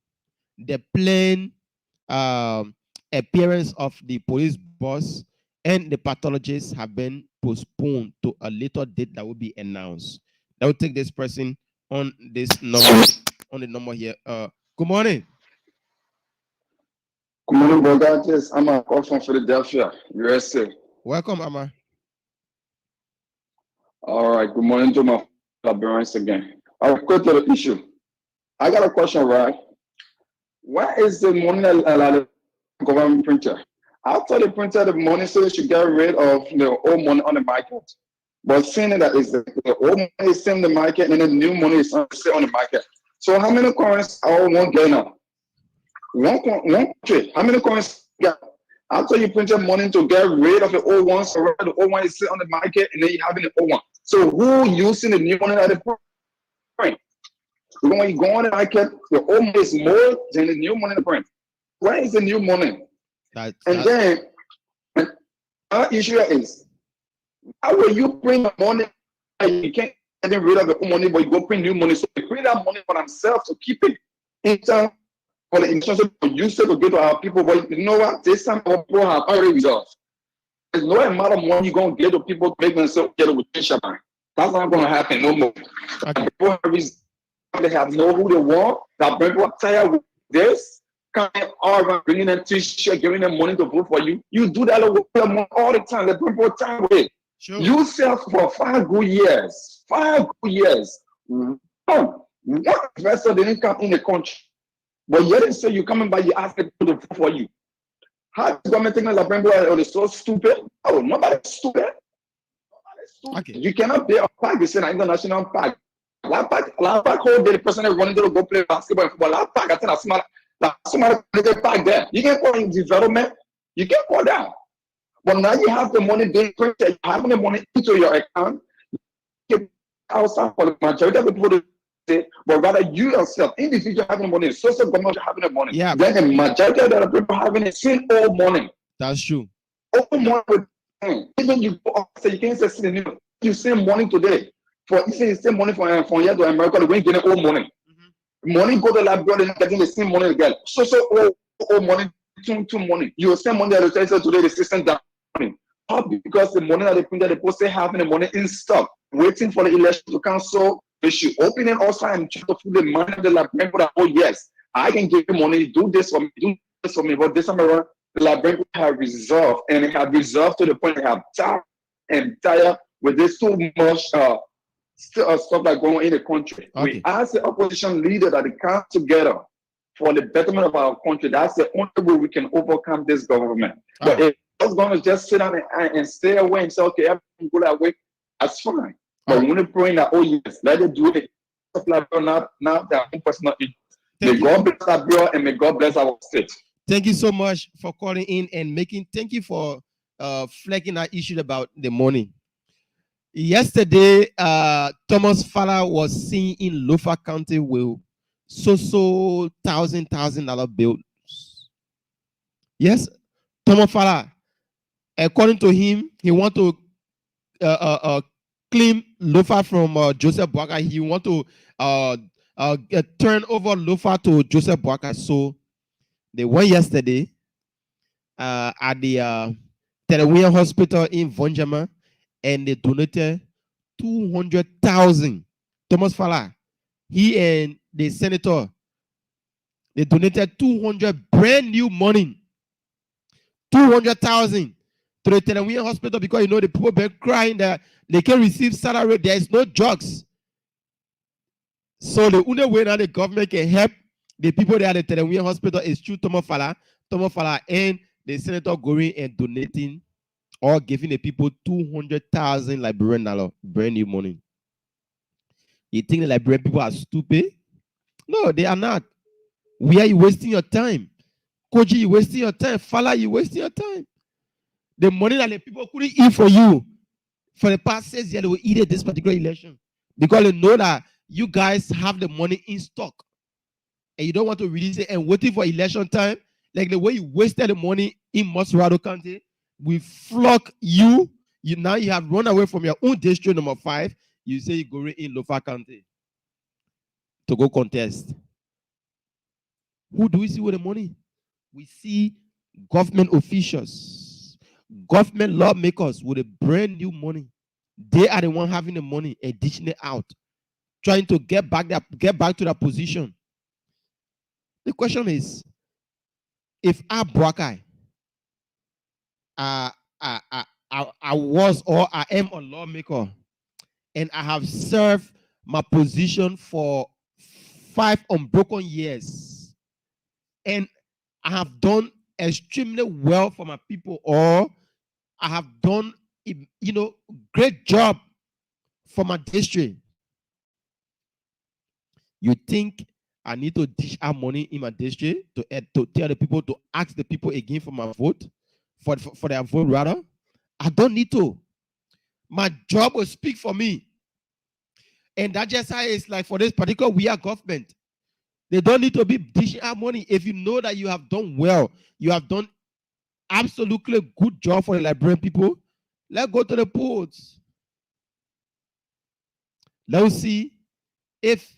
appearance of the police boss and the pathologist have been postponed to a later date that will be announced. That will take this person on this number, on the number here. Good morning. Good morning, brother. Yes, I'm a call from Philadelphia, USA. Welcome, Amma. All right. Good morning to my parents again. I'll quit to the issue. I got a question, right? Why is the money allowed the government printer? I told the printer the money so they should get rid of the old money on the market. But saying that is the old money is still in the market and the new money is still on the market. So how many coins are one getting now? One trade. How many coins? Yeah. After you print your money to get rid of the old ones, so the old one is still on the market, and then you have the old one. So who using the new money at the print? When you go on the market, the old money is more than the new money in the print. Where is the new money? Then our issue is, how will you print the money? You can't get rid of the old money, but you go print new money. So you print that money for themselves to keep it in time. For the instruction for use to give to our people, but you know what? This time our people have already resolved. There's no amount of money you're going to get to people to make themselves get it with Shabbat. That's not going to happen no more. Okay. People they have know who they want. That people are tired with this. Coming all around, bringing them t-shirt, giving them money to vote for you. You do that all the time. The people are tired with it. Sure. You sell for 5 good years. 5 good years. One investor didn't come in the country. But yet they say you coming by, you ask people to vote for you. How is government taking the Brembo are so stupid? Oh, nobody's stupid. Okay. You cannot pay a park, it's an international park. La park whole day the person is running to go play basketball and football. La park, I think somebody park there. You can call in development, you can call that. But now you have the money being printed, you have the money into your account. You get outside for the majority of the people to say, but rather you yourself, individual having money, social government having the money. Yeah. Then the majority of the people having the same old money. That's true. Old money with even you go up, say you can't say new. You send money today. For you say you send money from here to America, when you get old money. Money go to the library and getting the same money again. So old money, too money. You send money at the treasury today, the system down. Because the money that they print, they post having the money in stock, waiting for the election to cancel. They should open it also and try to put the money in the library that, oh yes, I can give you money, do this for me, do this for me. But this time around, the library have resolved, and it have resolved to the point they have tired with this too much stuff that going on in the country. Okay. We ask the opposition leader that they come together for the betterment of our country. That's the only way we can overcome this government. But if it's going to just sit down and stay away and say, okay, everything go that way, that's fine. But when we praying that, oh yes, let it do it. Not their own personal interest. May God bless our bureau and may God bless our state. Thank you so much for calling in and thank you for flagging that issue about the money. Yesterday, Thomas Fowler was seen in Lofa County with $1,000 bills. Yes, Thomas Fowler, according to him, he want to claim Lofa from Joseph Boakai. He want to turn over Lofa to Joseph Boakai. So they went yesterday at the Terewia Hospital in Vonjama, and they donated 200,000. Thomas Fowler, he and the senator, they donated 200 brand new money, 200,000 to the Terewia Hospital, because the people been crying that they can receive salary. There is no drugs. So the only way that the government can help the people there at the Terewia Hospital is through Thomas Fowler and the senator going and donating or giving the people 200,000 Liberian dollar brand new money. You think the Liberian people are stupid? No, they are not. Where are you wasting your time? Koji, you wasting your time. Fowler, you wasting your time. The money that the people couldn't eat for you for the past 6 years, they will eat it this particular election because they know that you guys have the money in stock and you don't want to release it and waiting for election time. Like the way you wasted the money in Mosrado County, we flock you. Now you have run away from your own district number 5. You say you go in Lofa County to go contest. Who do we see with the money? We see government officials. government lawmakers with a brand new money. They are the one having the money and dishing it out, trying to get back to that position. The question is, if I Brakai, I was or I am a lawmaker, and I have served my position for 5 unbroken years, and I have done extremely well for my people, or I have done, great job for my district. You think I need to dish out money in my district to tell the people, to ask the people again for my vote, for their vote rather? I don't need to. My job will speak for me. And that just how it's like for this particular we are government. They don't need to be dishing out money. If you know that you have done well, you have done absolutely good job for the Liberian people, let's go to the polls. Let's see if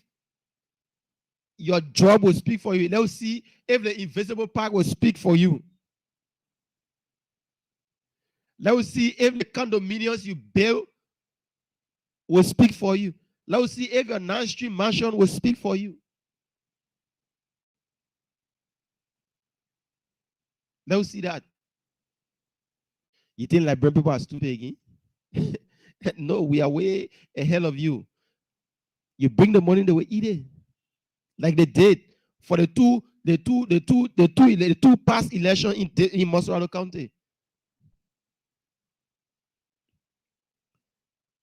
your job will speak for you. Let's see if the invisible park will speak for you. Let's see if the condominiums you build will speak for you. Let's see if your non-stream mansion will speak for you. Let's see that. You think Liberian people are stupid again? No, we are way ahead of you. You bring the money, they will eat it. Like they did for the two past election in Montserrat County.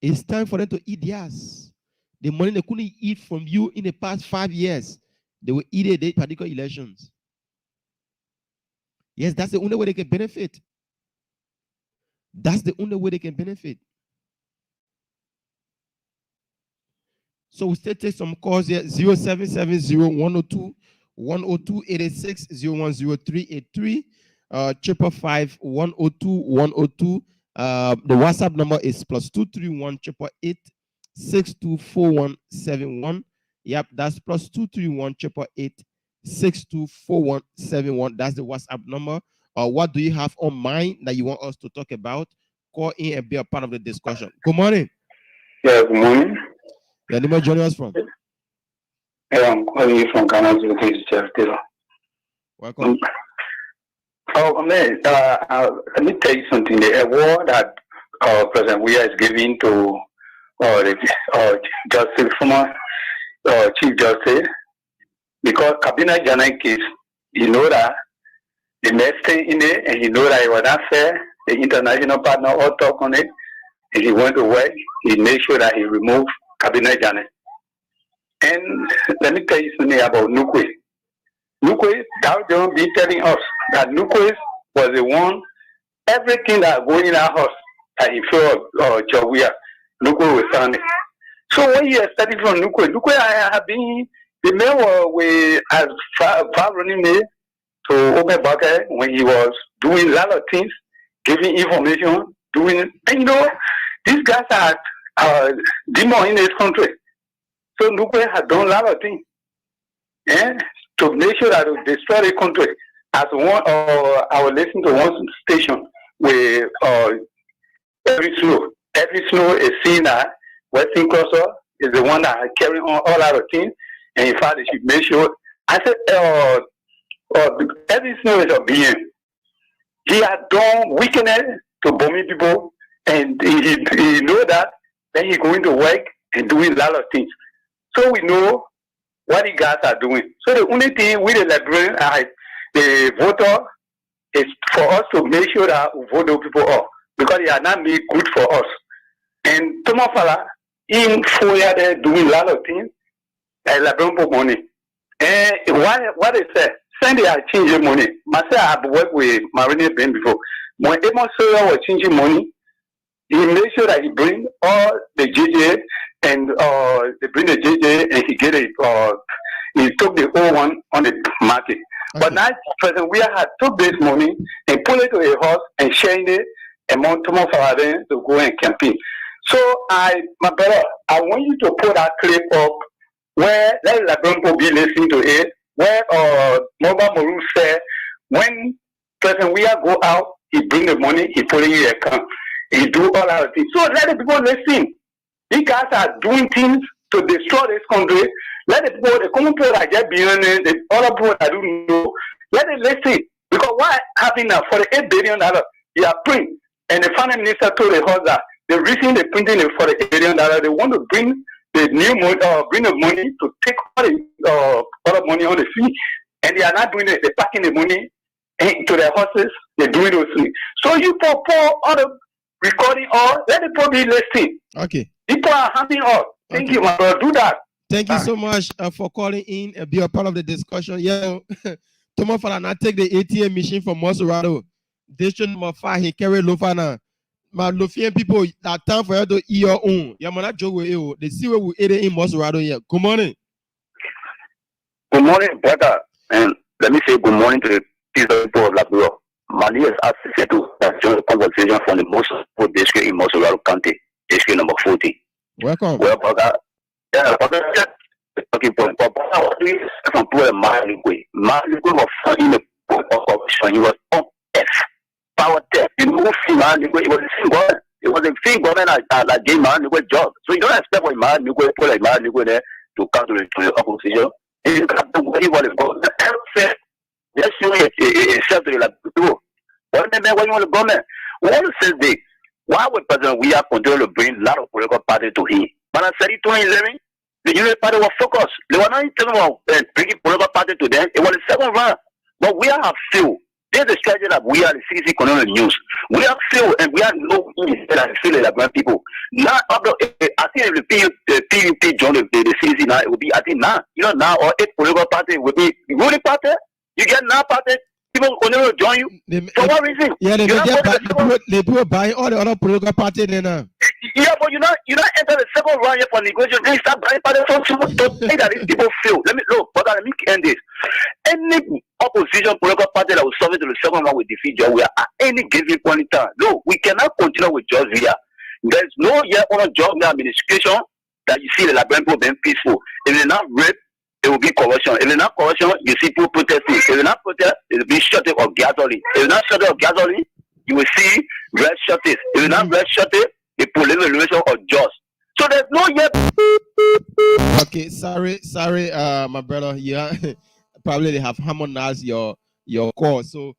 It's time for them to eat theirs. The money they couldn't eat from you in the past 5 years, they will eat it in particular elections. Yes, that's the only way they can benefit. That's the only way they can benefit. So we still take some calls here. 0770-102-102-886, 010383, 555-102-102. The WhatsApp number is +231 888 624171. Yep, that's +231 888 624171. That's the WhatsApp number. What do you have on mind that you want us to talk about? Call in and be a part of the discussion. Good morning. Yeah, good morning. Where are you joining us from? Yeah, I'm calling you from Ghana. This is Jeff Taylor. Welcome. Oh, man, let me tell you something. The award that President Weah is giving to the Justice, former Chief Justice, because Cabinet Janet case, you know that the next thing in it, and you know that it was not fair. The international partner all talk on it, and he went to work. He made sure that he removed Cabinet Janet. And let me tell you something about Nukwe. Nukwe, Dow Jones been telling us that Nukwe was the one, everything that going in our house, that he felt Jawia, Nukwe was on it. So when you are starting from Nukwe, I have been, the man was as far running me to Open Bucket when he was doing a lot of things, giving information, doing, and you know, these guys are demon in this country. So Nukwe had done a lot of things. To make sure that we destroy the country. As one, I was listening to one station where every snow is seen that Western Cluster is the one that carrying on all out of things, and in fact, they should make sure. I said, every snow is a being. He had done wickedness to bombing people, and he know that. Then he going to work and doing a lot of things. So we know what the guys are doing. So the only thing with the Liberian, the voter, is for us to make sure that we vote those people off, because they are not made good for us. And Tomafala, in 4 years, they're doing a lot of things, like Liberian money. And what they say, send they are changing money. Myself, I have worked with Marine Ben before. When Emma Sawyer was changing money, he made sure that he bring all the JJ and they bring the JJ and he get it. He took the old one on the market. Okay. But now President Weah had took this money and put it to a horse and sharing it among Tomo Faraden to go and campaign. So my brother, I want you to put that clip up where let Labronco be listening to it, where Moba Moru said when President Weah go out he bring the money, he put it in the account, he do all other things. So let the people listen. These guys are doing things to destroy this country. Let the people, the common people that get billionaires, the other people that don't know, let them listen. Because what happened now for the $8 billion, they are print, and the finance minister told the house that the reason they're printing it for the $8 billion, they want to bring the new money, bring the money to take all the other money on the fee, and they are not doing it. They're packing the money into their horses. They're doing those things. So you pour all the recording all. Let the people be listening. Okay. People are having all. Thank you, my brother. Do that. Thank you so much for calling in and be a part of the discussion. Yeah, tomorrow for now take the ATM machine from Maserado. District number 5, he carry Lofana. My Lofian people, that time for you to eat your own. Yeah, man, that joke with you. They see where we ate it in Maserado here. Good morning. Good morning, brother. And let me say good morning to the people of Labrador. Mali has asked to join the conversation from the most important district in Maserado County, district number 40. Welcome. Well, brother. Yeah, brother. Okay, but what do you say from poor Maligwe? Maligwe was in the corruption. He was on F. Power test. You know, Maligwe, it was the same government. It was the same government that gave Maligwe job. So you don't expect for Maligwe, people like Maligwe there to come to the opposition. You can't do what he want to go. Let's show a self to the people. What do you want to government? What is this? Why would President we have control to bring a lot of political parties to him? But I said in 2011, the Union Party was focused. They were not talking about bringing political party to them. It was the second round. But we have failed. There's a strategy that we are the CDC economic news. We have failed and we have no that feel like black people. Now, I think if the PUP join the CDC now, it will be, I think now, now or 8 political party will be ruling party. You get now party. People will join you. For what reason? Yeah, they will buy all the other political parties then. Yeah, but you not enter the second round here for negotiation. They start buying parties from to say that these people fail. Let me end this. Any opposition political party that will serve it to the second round will defeat Georgia at any given point in time. No, we cannot continue with Georgia. There's no yet on a Georgia administration that you see the Liberian people being peaceful. If they're not rape, it will be corruption. If it's not corruption, you see people protesting. If it's not protest, it will be shortage of gasoline. If it's not shortage of gasoline, you will see red shortage. If it's not red shortage, the political evaluation of just. So there's no yet. Okay, sorry, my brother. Yeah, probably they have harmonized your call. So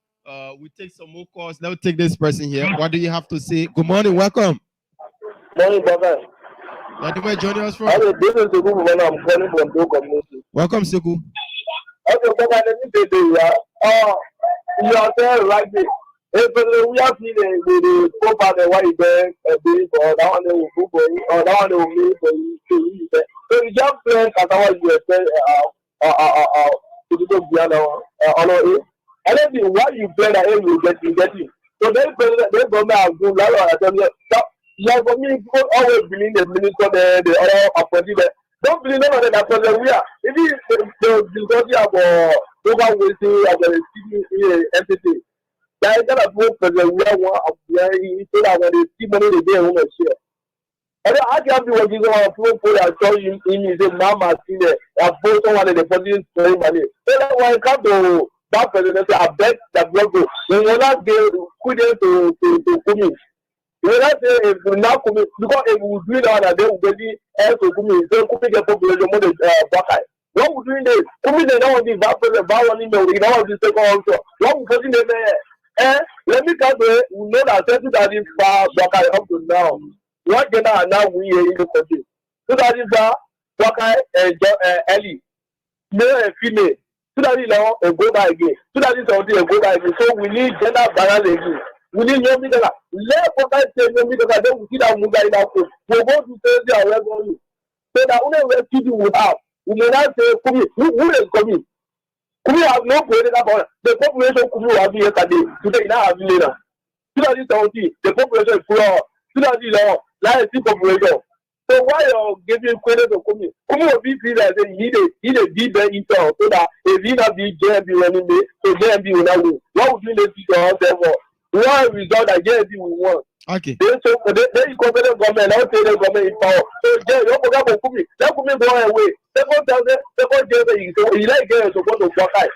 we take some more calls. Let's take this person here. What do you have to say? Good morning, welcome. Morning, brother. Where do you join us from? This is Sekou when I'm calling from Blue Community. Welcome, Sekou. Okay, brother, let me say this. You are saying right there. If we have seen the poor part of what you beg a big or that one they will book for you or that one they will make for you to use it. So you just play as what you say to the piano on it. And then what you play that you get it. So they go back and do that. Yeah, for me, people always believe the minister, the other opposition. Don't believe none of that president we are. If the difficulty of local wasting of the city entity, there is not a good president we are one of the so that when they see money, they get home and share. And I can't be working on a floor for that show him in his mama see there, and for someone in the position spending money. So that when it comes to that president, I bet that blood go. When you're not there, quit to come in. You know that if we now come because if we do that, they will be able to come in. So come get population more than Buckeye. What we doing this? Come in, they don't want this bad president, bad one email. We don't want this second also. What we putting them there? Let me tell you, we know that since that is bad Buckeye up to now. What gender are now we here in the country? So that is Buckeye and Ellie, male and female. So that is now a go by again. So that is something a go by again. So we need gender balance again. We need no middle. Let Buckeye say no middle. Then we see that we got in our food. We go to Thursday and we're going. So that only rescue we have. We may not say who is coming. We have no political power. The population could have been yesterday. Today now have been later. So that is something. The population is poor. So that is now. Like the population. So why you're giving credit to Kumi? Kumi will be pleased that he a big better himself so that if he not be JMB running me, so JMB will not win. What would you let you go for? One result that JMB will win. Okay. Then you compare the government, now say the government in power. So you forget for Kumi. Let Kumi go away. Second JMB, so he like getting support to Buckeye.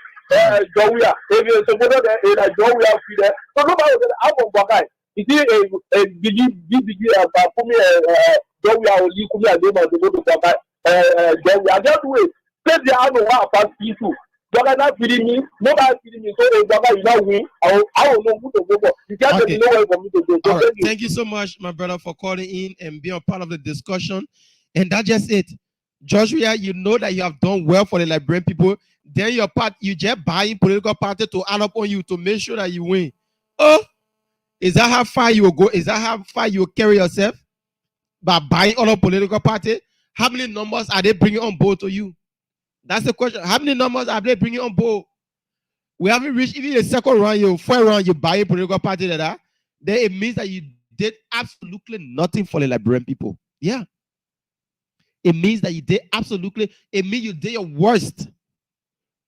Jowia. If you're supposed to in a Jowia free there, so nobody will say, I'm from Bakai. You see, a big, Pumi, Jowia, or Likumi, and they must go to Bakai. Jowia, just wait. Let the other one pass peaceful. Bakai not feeding me, nobody feeding me, so Bakai, you know, win. I don't know who to go for. You can't tell me no way for me to go. All right. Thank you so much, my brother, for calling in and being a part of the discussion. And that's just it. Joshua, you know that you have done well for the Liberian people. Then your part, you just buying political party to add up on you to make sure that you win. Oh, is that how far you will go? Is that how far you will carry yourself? By buying other political party? How many numbers are they bringing on board to you? That's the question. How many numbers are they bringing on board? We haven't reached even the second round, you first round, you buy a political party then it means that you did absolutely nothing for the Liberian people. Yeah. It means that you did absolutely, it means you did your worst.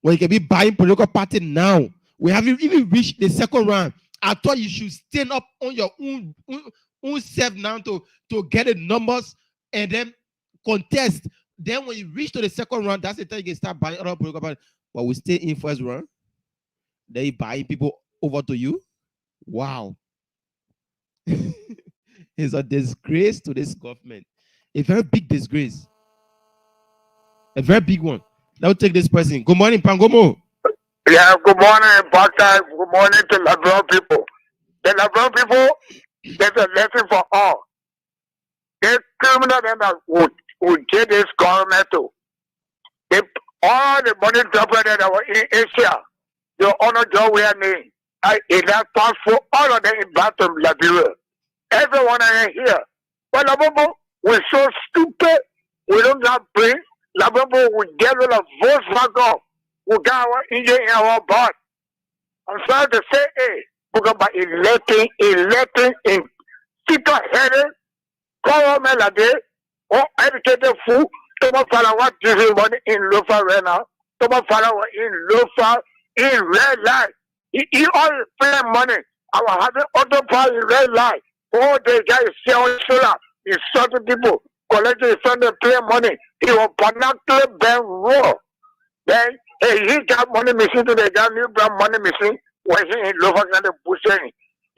When you can be buying political party now. We haven't even reached the second round. I thought you should stand up on your own self now to get the numbers and then contest. Then when you reach to the second round, that's the time you can start buying other political party. But we stay in first round. They buying people over to you. Wow. It's a disgrace to this government. A very big disgrace. A very big one. Now take this person. Good morning, Pangomo. Yeah, good morning, Pastor. Good morning to Labrador people. The Labrador people, there's a lesson for all. This criminal that would get this government to. All the money droppers that were in Asia, your honor John we are named. That pass for all of them in battle Liberia. Everyone are here. But Labrador, we're so stupid. We don't have brain. Labrador will get rid of Volkswagen. We got our engine in our butt. I'm sorry to say, because by electing in sicker-headed government like this, or educated fool, Thomas Fala what giving money in Lofa right now. Thomas Fala was in Lofa, in red light. He all pay money. I was having auto power in red light. All the guys selling solar, insulting people, collecting Sunday pay money. He was binocular bank raw. Then he got money machine to the guy new brand money machine was in Lofa and the bushing.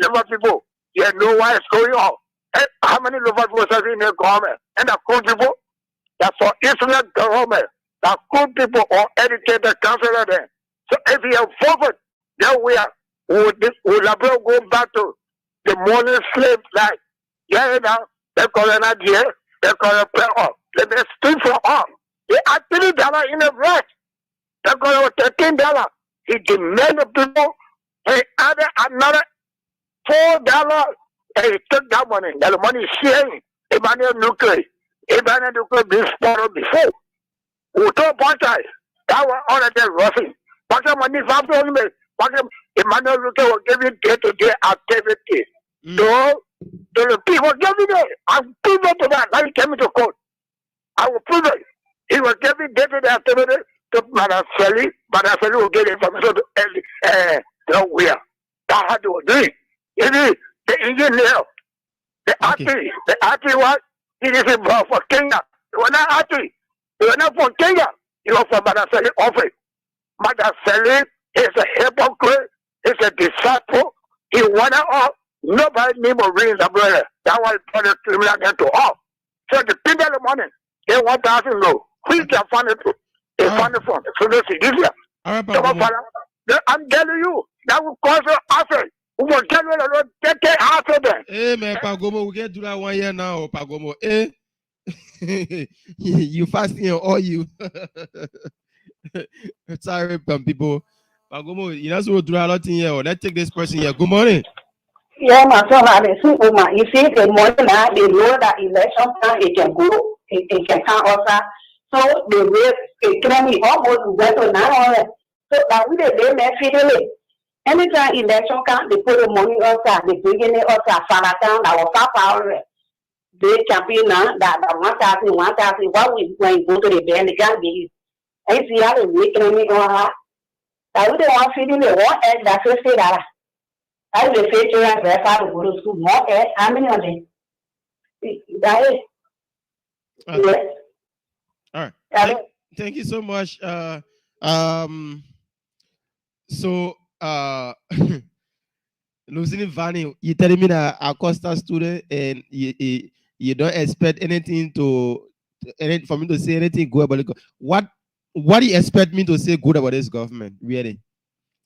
Lofa people, you know why it's going on. Hey, how many Lofa people are in the government? And the cool people, that's for insolent government. The cool people or educated counselor there. So if you have forward, then will go back to the morning slave life. Yeah, now they call it not here, they call it pay off. They steal for all. They are $3 in the bread. They call it $13. He demanded people, he added another $4 and he took that money. That money is sharing. Emmanuel Nuclear being spotted before. We told Pantai, that was all of them roughing. Pantai money from me. Emmanuel Nuclear will give you day-to-day activity. So, the people give me that. I'm proving to that. Now he came into court. I will prove it. He was giving day-to-day activity to Madam Sally. Madam Sally will get information to where. That's how they were doing. The engineer, the artist was, he is for Kenya. He was not artist. He was not from Kenya. He was from Madam Sally office. Madam Sally is a hypocrite. He's a disciple. He went off. Nobody need to ring the brother. That was the criminal get to off. So the people in the morning, they 1,000 low. Who can find it to? They find it from. So they see this year. I'm telling you, that will cause an affair. We will get rid of it after that. Hey, man, Pagomo, we can do that 1 year now, Pagomo. Eh? You fasting or you? Sorry, people. Pagomo, you know, so do a lot in here. Let's take this person here. Good morning. Yeah, my son, you see, the morning now, they know that election time, it can go, it can come also. So the way economy almost went to now. So that we they make it. Anytime election come, they put the money outside, they bring it outside, Father Town, our Papa, they campaign now that 1,000, what we when go to the band, they can't be. I see how the economy on her. I would want feeding the one egg that's $50. I will say to your grandfather go to school more egg. How many of them? That is. Yes. All right. Thank you so much. So, Lucille Vanny, you telling me that a Costa student and you don't expect anything for me to say anything good about it. What do you expect me to say good about this government, really?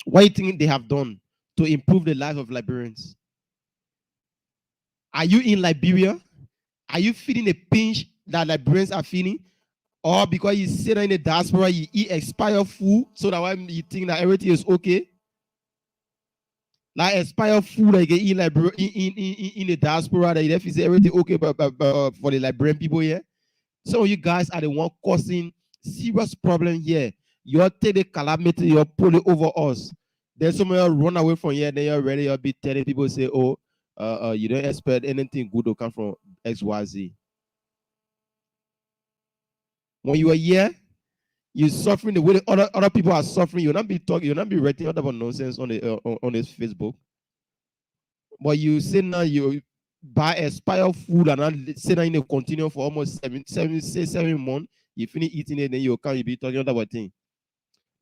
What do you think they have done to improve the life of Liberians? Are you in Liberia? Are you feeling a pinch that Liberians are feeling? Or because you sit in the diaspora, you eat expired food, so that why you think that everything is okay? Like expired food like in the diaspora, that if you say everything okay for the Liberian people here. Some of you guys are the one causing serious problem here. You take the calamity, you pull it over us. Then some of you run away from here, then you're ready, you'll be telling people say, oh, you don't expect anything good to come from XYZ. When you are here, you're suffering the way other people are suffering. You'll not be talking, you'll not be writing about nonsense on this Facebook. But you say now you buy expired food and then sit down in a container for almost 7 months. You finish eating it, then you can't be talking about thing.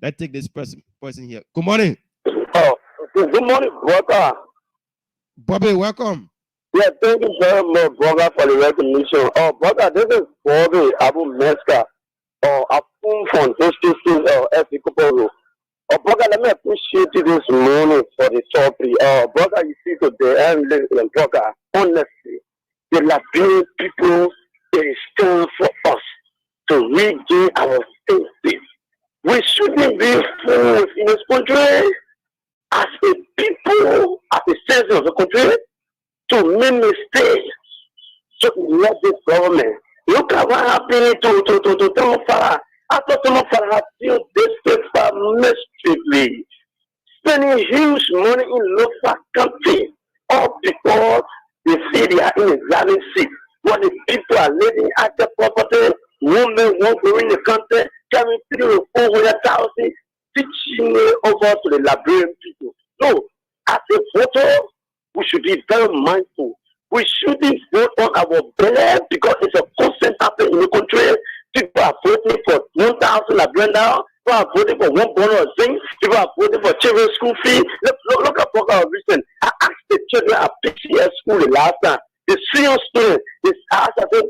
Let's take this person here. Good morning. Oh, good morning, brother. Bobby, welcome. Yeah, thank you very much, brother, for the recognition. Oh, brother, this is Bobby Abu Meska. Oh, a phone from this Epicopo. Oh, brother, let me appreciate you this morning for the topic. Oh, brother, you see today, and brother, honestly, the Liberian people, they stand for us to regain our faith. We shouldn't be fools in this country as a people, as a citizen of the country, to make mistakes. So let this government look at what happened to Tomofara. After Tomofara has built this paper mischiefly, spending huge money in local country, all because they say they are in a driving seat. When the people are living at the property, women won't go in the country, coming through 400,000, teaching it over to the Liberian people. So, as a voter, we should be very mindful. We shouldn't vote on our belly because it's a constant happening in the country. People are voting for 1,000 Liberian now. People are voting for $1 a thing. People are voting for children's school fee. Look at what recent. I asked the children at PCS school the last time. The senior student, they asked, I said,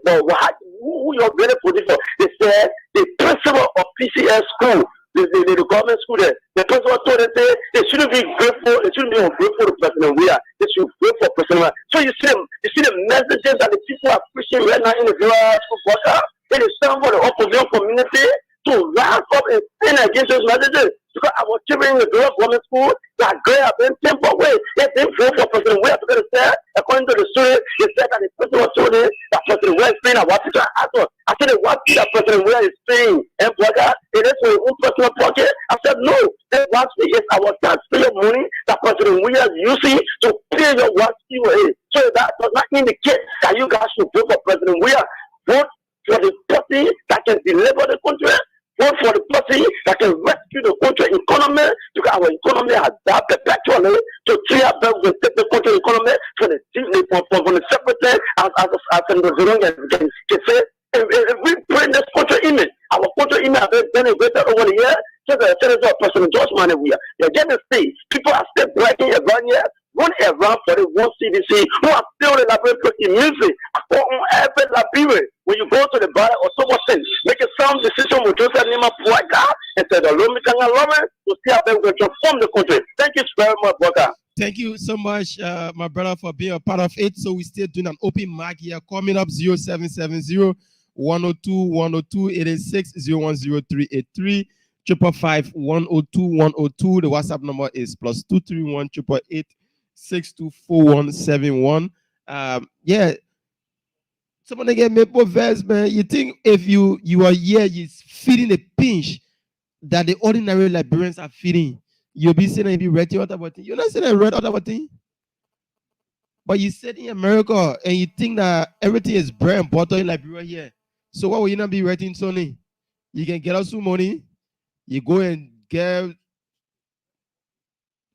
who you're really voting for? They said the principal of PCS school, the government school there, the principal told them they shouldn't be grateful, they shouldn't be ungrateful to President Weah. They should pray for President Weah. So you see the messages that the people are preaching right now in the rural school quarter. It is time for the opposition community to rise up and stand against those messages. Because our children in the rural government school, they are great at being tempered way. They didn't vote for President Weah because they said, according to the story, they said that the president told them that President Weah is paying a what teacher asked us. I said, what that President Weah is paying, and brother, it is for your own personal pocket. I said, no, that what is our taxpayer money that President Weah is using to pay your what COA. So that does not indicate that you guys should vote for President Weah. Vote for the party that can deliver the country. Vote for the party that can rescue the country economy, because our economy has died perpetually to tear back and take the country economy for the separate thing, as the Zerong can say. If we bring this country image, our country image has been denigrated over the years. So the Senator of President George Manewia, you're getting to see people are still breaking around here, running around for the one CDC, who are still in Liberia music. On every Liberia, when you go to the bar or so much things, make a sound decision with Joseph Nima Puaga and say, the Lomi Kangalome to see how they will transform the country. Thank you very much, brother. Thank you so much, my brother, for being a part of it. So we still doing an open mic here. Coming up 0770 102 102 886 010383 555 102 102. The WhatsApp number is +231 888 624171. Yeah. Somebody get me for verse, man. You think if you are here, you're feeling a pinch that the ordinary Liberians are feeling, you'll be saying and be ready out about it. You're not saying read out about it. But you said in America and you think that everything is bread and butter in Liberia here. So why will you not be writing Sony? You can get us some money, you go and get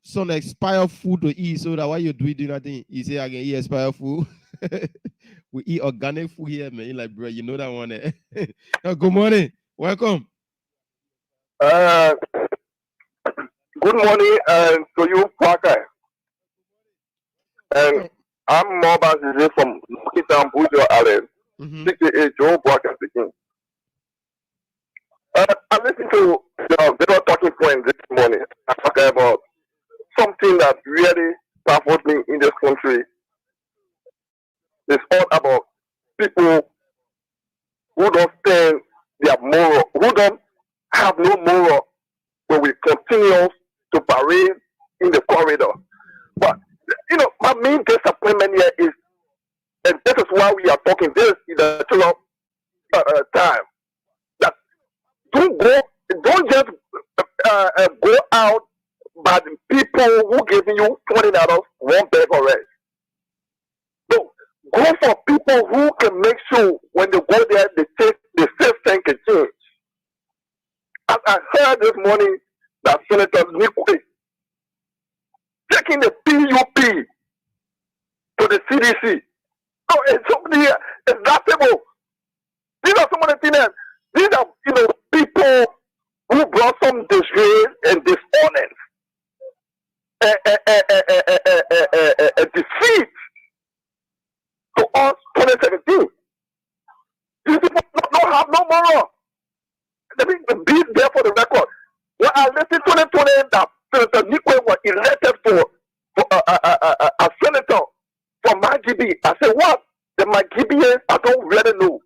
some expired food to eat, so that while you're doing nothing, you say I can eat expired food. We eat organic food here, man, in Liberia. You know that one. Eh? Good morning. Welcome. Good morning to you, Parker. And I'm Moba Zizé from Lukitan Bujo Island. 68 Joe Parker speaking. I listened to the talking point this morning. I talked about something that really baffled me in this country. It's all about people who don't stand their moral, who don't have no moral, but we continue to parade in the corridor. But, my main disappointment here is, and this is why we are talking this in the time, that don't just go out by the people who giving you $20 one bag of rice. No, go for people who can make sure when they go there, the system can change. As I heard this morning that Senator Nikwe taking the PUP to the CDC. Oh, it's something here. It's laughable. These are some of the things. These are, people who brought some disgrace and dishonor, a defeat to us 2017. These people don't have no moral. Let me be there for the record. When I listened to 2020 that Senator Nikwe was elected for a senator for Magibi, I said, what? The Magibians, I don't really know.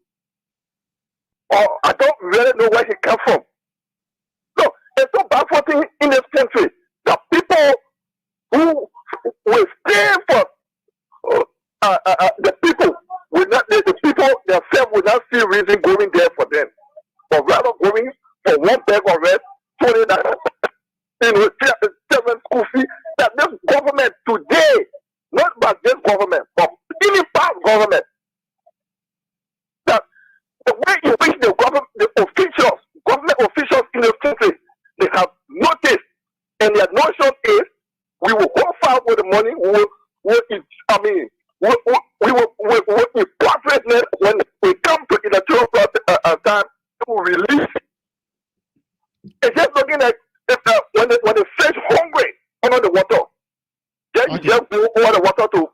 Or I don't really know where he came from. So it's so baffling in this country that people who will stay for the people will not, the people themselves will not see reason going there for them, but rather going for one bag of rice, $20, school fee. That this government today, not by this government, but even past government, that the way in which the government officials in the country, they have noticed, and their notion is, we will go far with the money. We will in profitness when we come to electoral time. We will release. It's just looking like when the fish hungry under the water, then you just go over the water to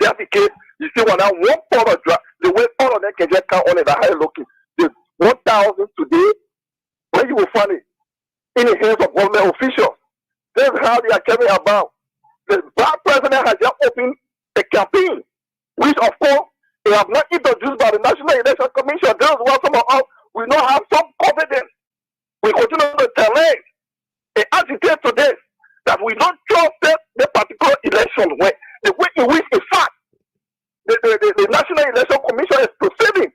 defecate. You see when that one pot of dry, the way all of them can just count on it. How you looking? The 1,000 today, where you will find it in the hands of government officials. This is how they are carrying about. The black president has just opened a campaign, which of course they have not introduced by the National Election Commission. This is why some of us we not have some confidence. We continue to challenge and agitate to this that we don't trust the particular election where the way in which in fact the National Election Commission is proceeding.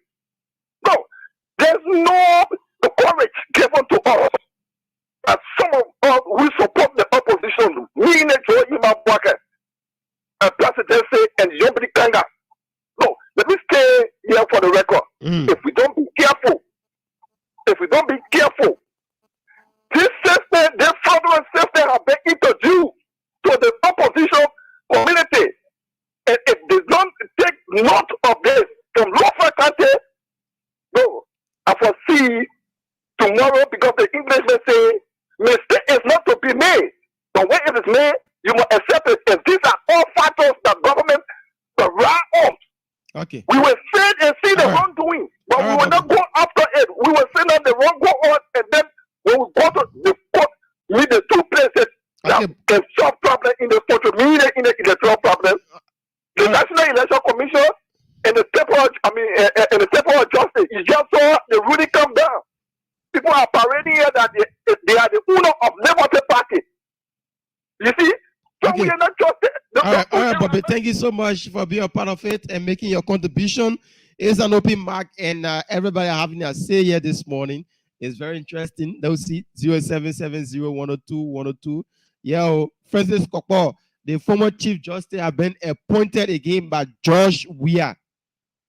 No, there's no courage given to us. That some of us who support the opposition, me and Joe Imabwaka, and presidency and Yombri Kanga. No, let me stay here for the record. If we don't be careful, this system, this fraudulent system have been introduced to the opposition community. And if they don't take note of this from local country, no, I foresee tomorrow, because the Englishman say mistake is not to be made. But when it is made, you must accept it. And these are all factors that government rely on. Okay. We will sit and see the wrongdoing, but we will not go after it. We will say that the wrong go on, and then we will go to the court, meet the two places that can solve problem in the country, meaning in the electoral problem. The National Election Commission and the and the Temple of Justice. You just saw the ruling come down. People are parading here that they are the owner of Liberty Party. You see? So we are not trusted. All right, Bobby, thank you so much for being a part of it and making your contribution. It's an open mark, and everybody having a say here this morning. It's very interesting. They'll see 0770-102-102. Yeah, Francis Kokpo, the former Chief Justice, have been appointed again by George Weah.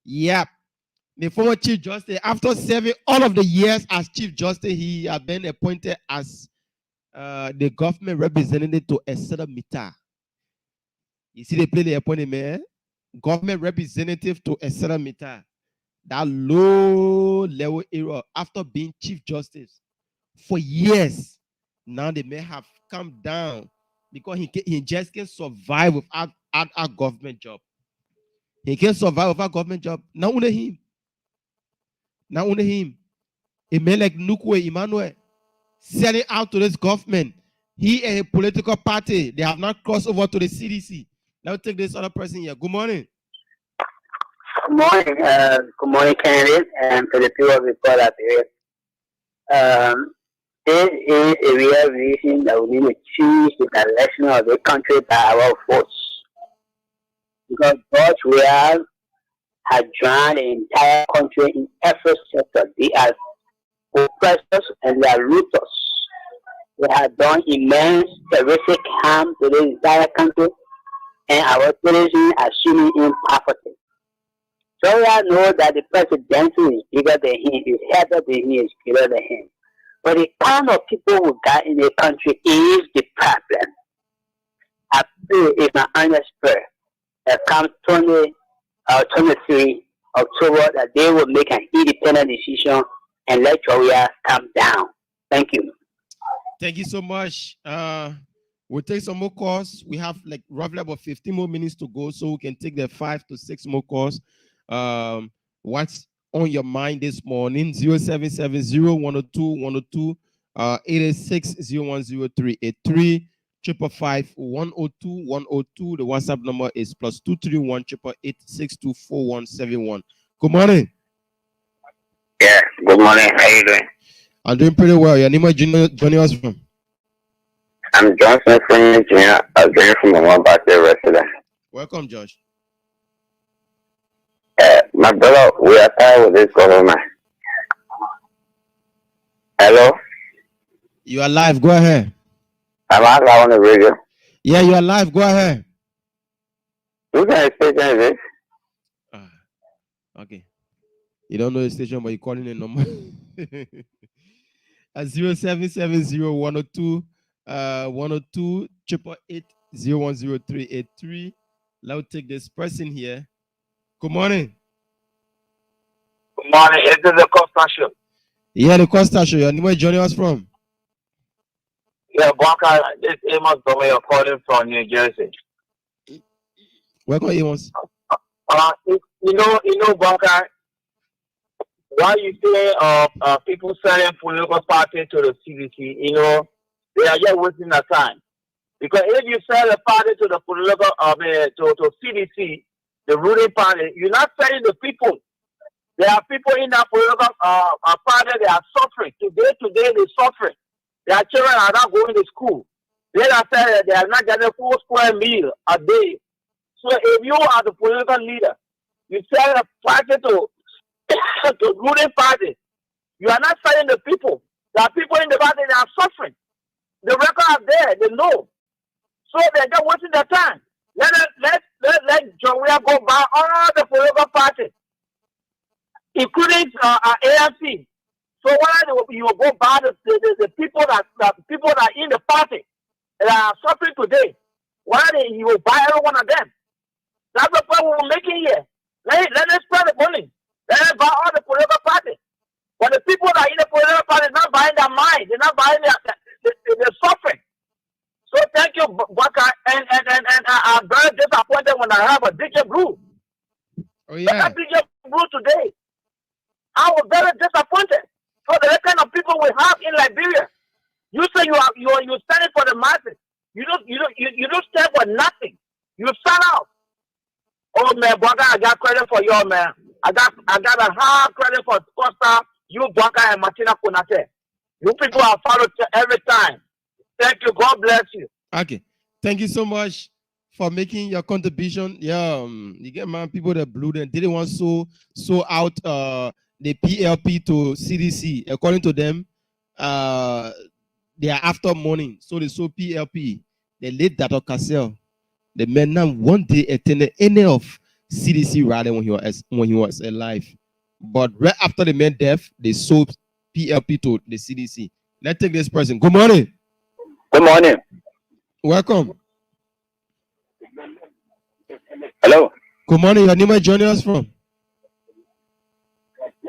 Yep. The former Chief Justice, after serving all of the years as Chief Justice, he has been appointed as the government representative to Esada Mita. You see, they play the appointment, government representative to Esada Mita. That low level area after being Chief Justice for years. Now they may have come down because he just can't survive without a government job. He can't survive without a government job. Not only him. Not only him. A man like Nukwe Emmanuel selling out to this government. He and a political party, they have not crossed over to the CDC. Now take this other person here. Good morning. Good morning, candidate, and to the people of the call up here. This is a real reason that we need to choose the direction of the country by our force. Because George Weah had drowned the entire country in every sector. They are oppressors and they are looters. They have done immense terrific harm to the entire country, and our citizens are swimming in poverty. So we all know that the presidency is bigger than him, is heavier than him, is bigger than him. But the kind of people we got in the country is the problem. I pray in my honest prayer that come 23 October that they will make an independent decision and let Korea come down. Thank you. Thank you so much. We'll take some more calls. We have like roughly about 15 more minutes to go, so we can take the 5 to 6 more calls. What's on your mind this morning? 0770-102-102, 886-010-383, 555-102-102. The WhatsApp number is +231-888-624-171. Good morning. Yeah, good morning. How you doing? I'm doing pretty well. Your name is joining us from? I'm Johnson from Junior. I'm joining from the one back there resident. Welcome, Josh. My brother, we are tired with this government. Hello? You are live. Go ahead. I'm out on the radio. Yeah, you are live. Go ahead. Who kind of station is this? Okay. You don't know the station, but you're calling the number. At 0770-102, 102 888 Let's take this person here. Good morning. Good morning. Is this the Costa Show? Yeah, the Costa Show. And where joining us from? Yeah, Blanca, this is Amos Domayo calling from New Jersey. Welcome, Amos. You know, Blanca, why you say people selling political party to the CDC, you know, they are just wasting their time. Because if you sell a party to the political, to CDC, the ruling party, you're not selling the people. There are people in that political party, they are suffering. Today, they're suffering. Their children are not going to school. They are saying they are not getting a full square meal a day. So if you are the political leader, you sell a party to the ruling party, you are not selling the people. There are people in the party that are suffering. The record are there, they know. So they're just wasting their time. Let John Weah go by all the political parties, including AFC. So why you will go by the people that are in the party that are suffering today? Why you will buy every one of them? That's the point we're making here. Let us spend the money. Let us buy all the political parties. But the people that are in the political party are not buying their mind. They're not buying their suffering. So thank you, Baka. And I'm very disappointed when I have a DJ Blue. Oh yeah. That DJ Blue today. I was very disappointed for the kind of people we have in Liberia. You say you stand for the masses. You don't stand for nothing. You stand out. Oh man, Baka, I got credit for you, man. I got a high credit for Costa, you, Baka, and Martina Konate. You people are followed every time. Thank you. God bless you. Okay. Thank you so much for making your contribution. Yeah, you get man, people that blew them didn't want so out the PLP to CDC. According to them, they are after morning. So they saw PLP. They late Dr. Cassell. The man now one day attended any of CDC rally when he was alive. But right after the man death, they sold PLP to the CDC. Let's take this person. Good morning. Good morning. Welcome. Hello. Good morning. Your name is joining us from?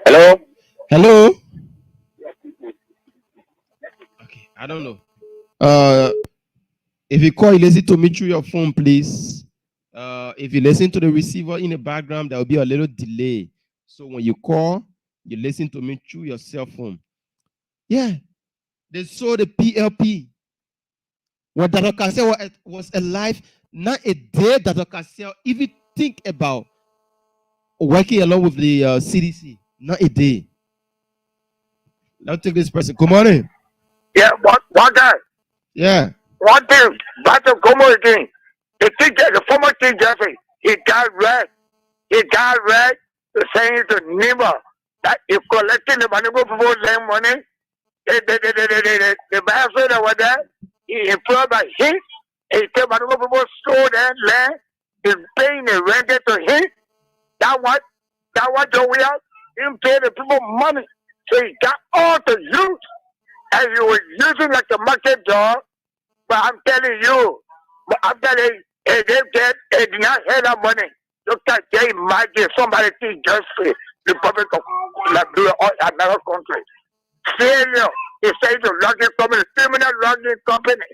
Hello. Hello. Okay, I don't know. If you call, you listen to me through your phone, please. If you listen to the receiver in the background, there will be a little delay. So when you call, you listen to me through your cell phone. Yeah, they saw the PLP. When Dr. Cassell was alive, not a day Dr. Cassell even think about working along with the CDC. Not a day. Now take this person. Good morning. Yeah, one guy. Yeah. One thing, back to Gomo again. The former King Jeffrey, he got red. He got red, saying to Nima that if collecting the money for lend money, the bastard over there, he employed by him, he tell money people store that land, he's paying the rent to him. That what Joe we have, he pay the people money. So he got all the youth, and he was using like the market dog. But I'm telling you, they did not have that money. Look at they imagine somebody think just the Republic of Liberia or another country. Failure. He says the logging company, criminal logging company,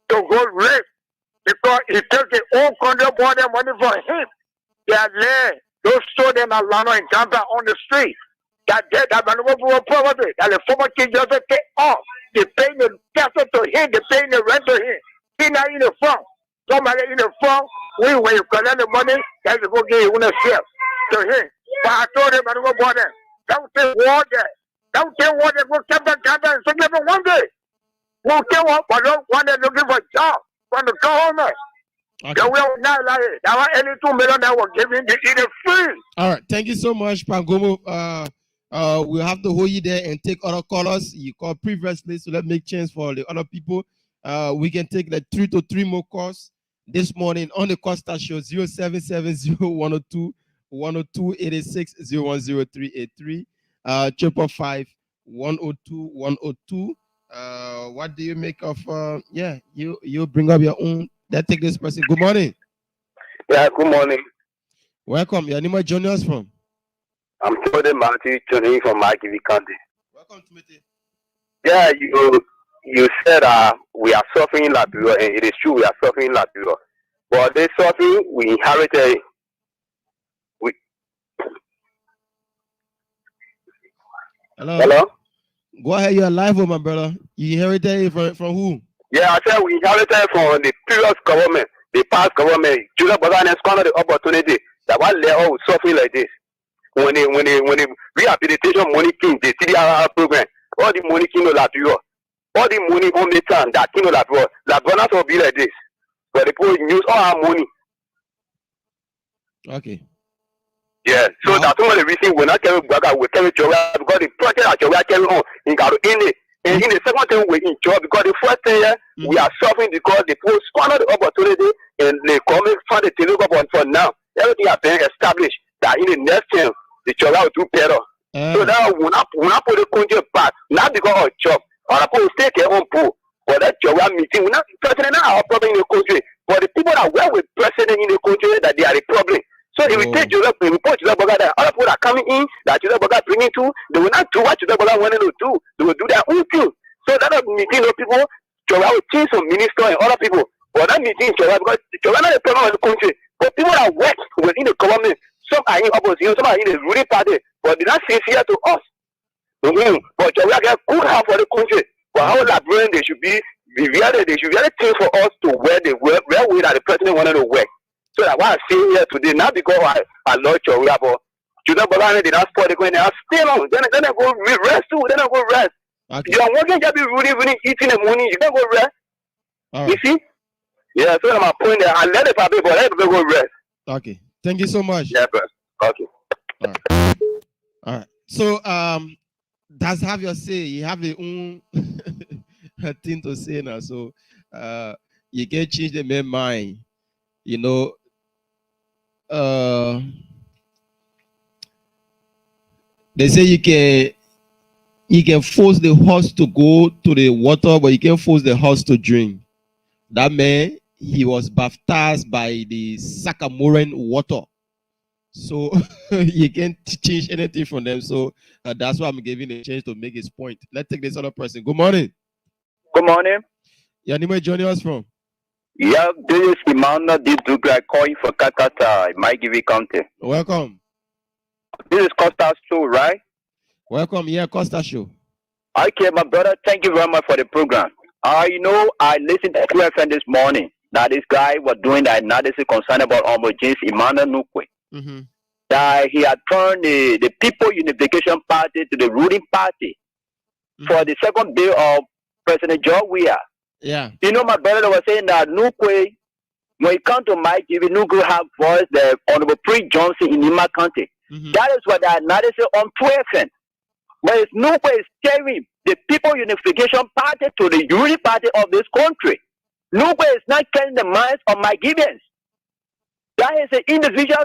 to go rich because he took the whole country bought their money for him. They are there. Those stole them Alano in Tampa on the street. That money was property. That the former king just take off. They pay the taxes to him. They pay the rent to him. He not in the front. Somebody in the front. When you collect the money, that's go get you a share to him. But I told him I don't go bother them. Don't take water. Don't take water. Go come back and so give them one day. Won't take one, but don't want to looking for a job. Want to go home. Okay. That will not like it. That was any 2 million that were giving the either free. All right. Thank you so much, Pangomo. We'll have to hold you there and take other callers. You called previously, so let's make chance for the other people. We can take like 3 to 3 more calls this morning on the Costa Show. 0770-102-102-86 010-383 555-102-102. What do you make of you bring up your own? Let's take this person. Good morning. Yeah, good morning. Welcome. Your name is joining us from? I'm Timothy Marty, joining from Markivi County. Welcome, Timothy. Yeah, you said we are suffering in Liberia, and it is true we are suffering in Liberia. But this suffering we inherited. Hello. Go ahead. You're alive, my brother. You inherited it from who? Yeah, I said we inherited from the previous government, the past government. Julia Bogdan squandered the opportunity that one level was suffering like this. When the rehabilitation money came, the TDR program, all the money came to Liberia. All the money on the time that came to Liberia, Liberia will be like this. But the people use all our money. Okay. Yeah, so that's one of the reasons we're not carrying Braga, we carry Joga because the project that Joga carry on in Garo in it. And in the second thing we enjoy because the first thing we are suffering because the post squandered the opportunity and they come from the Telugu for now. Everything has been established that in the next time the Joga will do better. So now we not put the country back, not because of job. Other people stay their own pool. But that Joga meeting, we're not president not our problem in the country. But the people that were with president in the country that they are the problem. So if we take Joseph, we report Joseph Boga that other people are coming in that Joseph Boga bringing to, they will not do what Joseph Boga wanted to do. They will do their own thing. So that meeting of people, Joseph will change some minister and other people. But that meeting, Joseph, because Joseph not the problem of the country. But people that work within the government, some are in opposition, some are in the ruling party, but they're not sincere to us. But Joseph get good help for the country. But how Liberian they should be really think for us to where way that the president wanted to work. So that's why I say here today, not because I love Choria, but you know, but they not sport, they go in there, stay on. Then they go rest too, then they go rest. Okay. You are working, just be really eating the money, you don't go rest. Right. You see? Yeah, so I'm point there, I let the public, but let them go rest. Okay. Thank you so much. Yeah, bro. Okay. All right. So, that's have your say. You have your own thing to say now. So, you can change the main mind. You know, they say you can force the horse to go to the water, but you can't force the horse to drink. That man, he was baptized by the Sakamoran water. So you can't change anything from them. So that's why I'm giving a chance to make his point. Let's take this other person. Good morning. Good morning. Your name is joining us from? Yeah, this is Emmanuel D. Dugra calling for Kakata, Maigivi County. Welcome. This is Costa Show, right? Welcome. Yeah, Costa Show. Okay, my brother, thank you very much for the program. I listened to QFN this morning that this guy was doing the analysis concerning about James Emmanuel Nukwe. Mm-hmm. That he had turned the People Unification Party to the ruling party for the second bill of President George Weah. Yeah. My brother was saying that Nukwe, when it comes to Mike, if Nukwe have voice the Honorable Prince Johnson in Lima County. Mm-hmm. That is what the analysis on 12. But Nukwe is carrying the People Unification Party to the unity party of this country. Nukwe is not carrying the minds of my Gibeons. That is the individual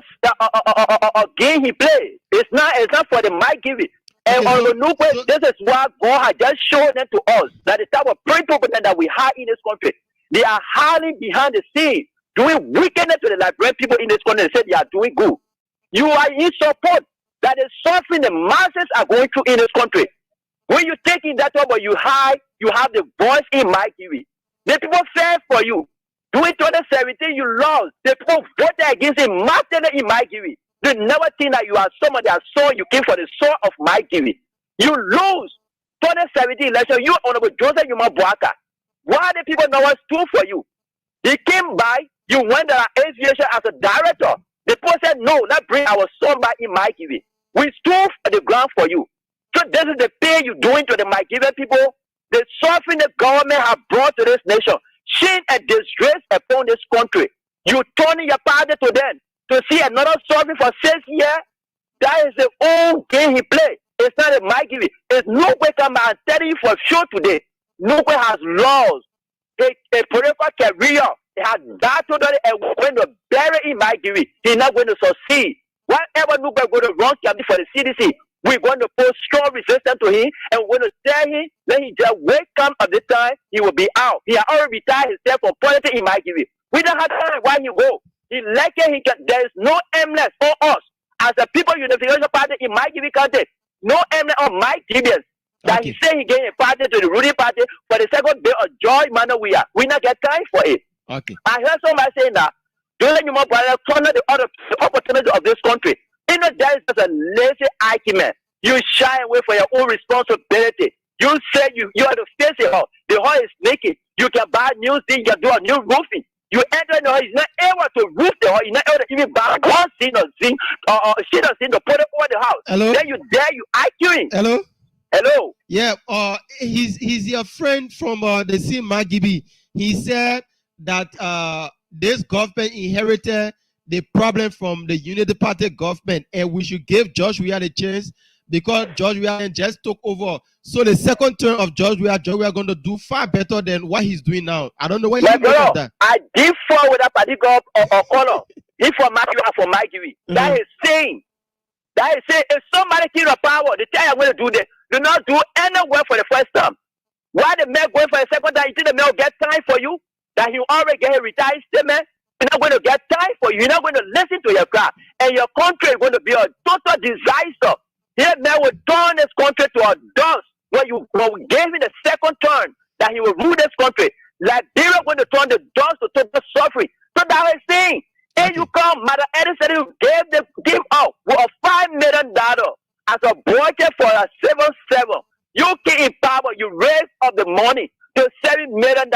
game he plays. It's not for the Mike Giving. And Nukwe, this is what God has just shown them to us. That the type of people that we have in this country, they are hiding behind the scene, doing wickedness to the Liberian people in this country. They say they are doing good. You are in support. That is suffering the masses are going through in this country. When you take in that over, you have the voice in Mike Giving. The people fell for you. During 2017, you lost. The people voted against him, martyred in Mike Giving. They never think that you are someone that saw you came for the soul of Mike Giving. You lose 2017 election. You Honorable Joseph Yuma Boaka. Why the people know what stood for you? He came by, you went to aviation as a director. The people said, no, let's bring our son back in Mike Giving. We stood at the ground for you. So this is the pay you're doing to the Mike Giving people. The suffering the government have brought to this nation. Shame and disgrace upon this country. You turning your party to them to see another suffering for 6 years. That is the old game he played. It's not a Mike Giving. It's Nukwe come and tell you for sure today. Nukwe has lost a political career. He has battled on it and we're going to bury in Mike Giving. He's not going to succeed. Whatever Nukwe going to run for the CDC, we're going to put strong resistance to him and we're going to tell him that he just wake up at the time, he will be out. He has already retired himself from politics in Mike Giving. We don't have time why he go. There is no aimless for us as a People Unification Party in Mike Giving County. No aimless on Mike Gibeons. That he say he gave a party to the ruling party for the second bill of Joy Manor we not get time for it. Okay. I heard somebody saying that don't let you more brother turn the other opportunity of this country. That is just a lazy argument. You shy away from your own responsibility. You say you are the face of the hall. The hall is naked. You can buy new things, you can do a new roofing. You enter the hall, he's not able to roof the hall, he's not able to even buy one thing or zinc or shit or zinc to put it over the house. Hello? Then you arguing. Hello? Hello? Yeah, he's your friend from the same Magibi. He said that this government inherited the problem from the Unity Party government, and we should give George Weah a chance because George Weah just took over. So the second term of George Weah going to do far better than what he's doing now. I don't know what you think of that. I differ with that particular color. He for Matthew and for Mike Giving. That is saying, if somebody kill the power, they tell you I'm going to do this. Do not do any work for the first time. Why the man going for the second time? You think the man will get time for you? That he already get a retired statement? You're not going to get time for you. You're not going to listen to your crowd. And your country is going to be a total disaster. Here, man will turn this country to a dust. When we gave him the second turn, that he will rule this country. Liberia going to turn the dust to total suffering. So that was saying, if you come, Mother Edison, you give out with a $5 million as a budget for a 7-7. You get in power, you raise up the money to $7 million.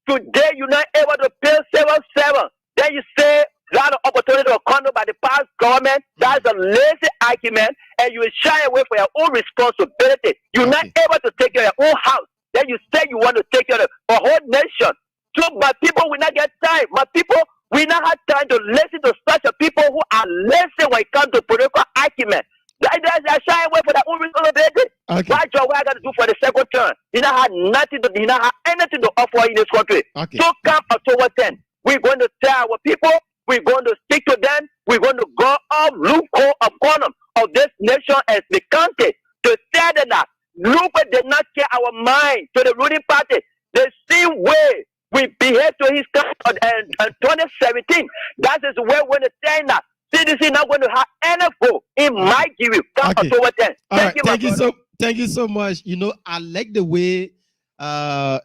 Today, you're not able to pay 7-7. Then you say, lot of opportunity to come by the past government. That's a lazy argument, and you shy away from your own responsibility. You're not able to take care of your own house. Then you say you want to take care of the whole nation. So my people will not get time. My people will not have time to listen to such a people who are lazy when it comes to political argument. They're shy away from their own responsibility. What job we are going to do for the second term? He not have nothing to do. He not have anything to offer in this country. So come October 10th, we're going to tell our people, we're going to speak to them, we're going to go up, loophole upon them of this nation as the country to tell them that Lupe did not care our mind to the ruling party. The same way we behaved to his country in 2017, that is the way we're going to tell that. CDC not going to have any vote in my giving. October 10th. Thank you so much. You know, I like the way I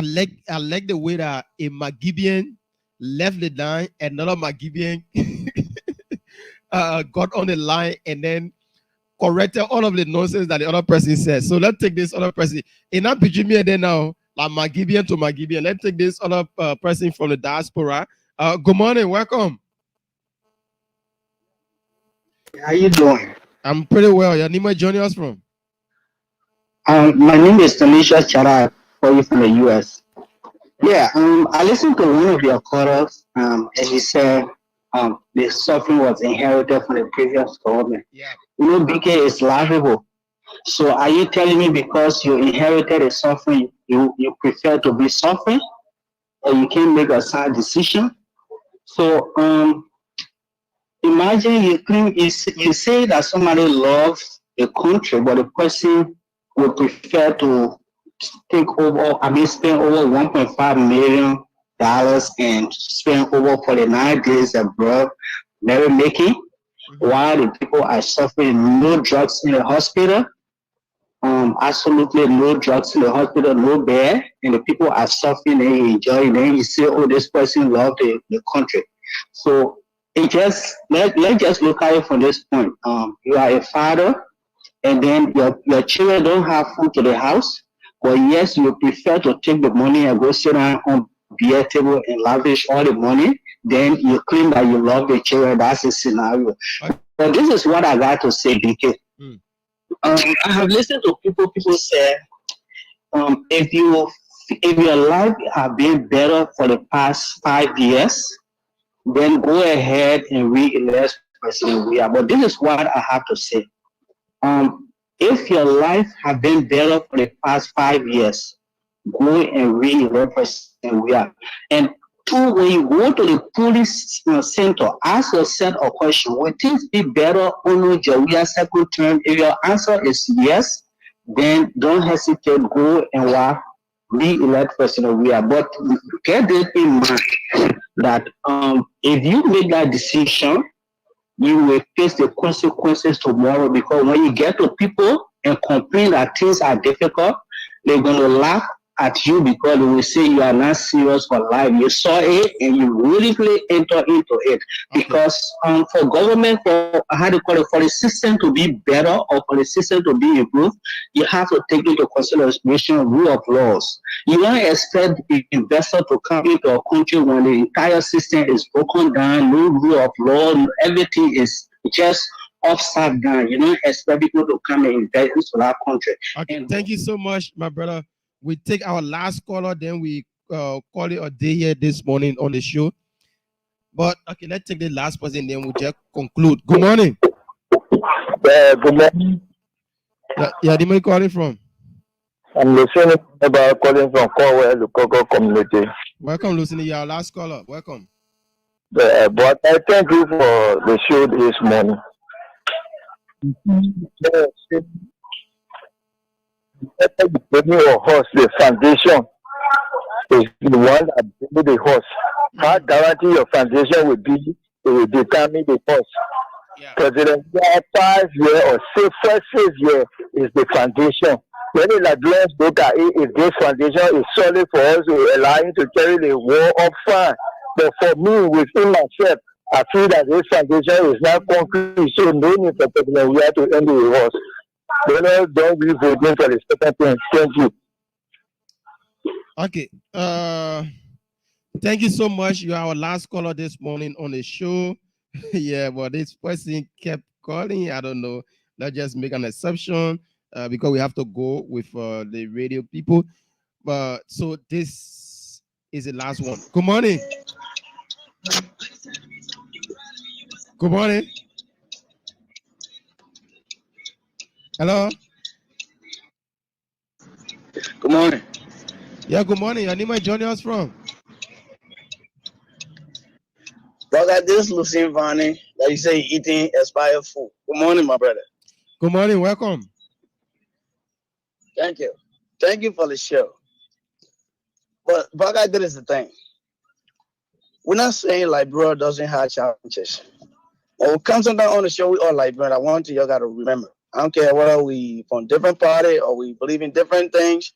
like the way that a Magibian left the line, another Magibian got on the line and then corrected all of the nonsense that the other person said. So let's take this other person. In that picture there now, like Magibian to Magibian. Let's take this other person from the diaspora. Good morning, welcome. How you doing? I'm pretty well. Your name is joining us from? My name is Tanisha Chara, calling from the US. Yeah, I listened to one of your callers, and he said the suffering was inherited from the previous government. Yeah. You know, BK is laughable. So are you telling me because you inherited a suffering, you prefer to be suffering, or you can't make a sound decision? So imagine you say that somebody loves a country, but the person would prefer to spend over $1.5 million and spend over 49 days abroad, never making, while the people are suffering. No drugs in the hospital, absolutely no drugs in the hospital, no bed, and the people are suffering and enjoying. And you say, oh, this person loved the country. So it just let's just look at it from this point. You are a father, and then your children don't have food to the house, but yes, you prefer to take the money and go sit down on beer table and lavish all the money. Then you claim that you love the children. That's a scenario. But this is what I got to say, BK. I have listened to people say, if your life have been better for the past 5 years, then go ahead and re-elect President Weah. But this is what I have to say. If your life have been better for the past 5 years, go and re-elect President Weah. And two, when you go to the police center, ask yourself a question: will things be better under Weah's second term? If your answer is yes, then don't hesitate, go and re-elect President Weah. But get this in mind that if you make that decision, you will face the consequences tomorrow, because when you get to people and complain that things are difficult, they're going to laugh at you because they will say you are not serious for life. You saw it and you willingly enter into it. Because for government, for the system to be better or for the system to be improved, you have to take into consideration rule of laws. You don't expect the investor to come into a country when the entire system is broken down, no rule of law, everything is just upside down. You don't expect people to come and invest into that country. Okay, thank you so much, my brother. We take our last caller, then we call it a day here this morning on the show. But okay, let's take the last person, then we'll just conclude. Good morning. Good morning. Yeah, where are you calling from? I'm listening about calling from Corwell, the Coco community. Welcome, Lucinda. You're our last caller. Welcome. But I thank you for the show this morning. The horse, the foundation is the one that build the horse. How guarantee your foundation will be, it will determine the horse. President 5 year or 6 year is the foundation. When the Liberians look at it, if this foundation is solid for us, we allow him to carry the war up fine. But for me, within myself, I feel that this foundation is not concrete, so no need for President Weah to end the horse. Don't be voting for the second thing. Thank you. Okay. Thank you so much. You are our last caller this morning on the show. Yeah, but this person kept calling. I don't know. Let's just make an exception because we have to go with the radio people. But so this is the last one. Good morning. Good morning. Hello. Good morning. Yeah, good morning. Your name is joining us from? Brother, this is Lucien Vani that you say eating expired food. Good morning, my brother. Good morning. Welcome. Thank you. Thank you for the show. But brother, this is the thing. We're not saying Liberia doesn't have challenges. When we come down on the show, we all Liberia. I want you got to remember. I don't care whether we from different party or we believe in different things.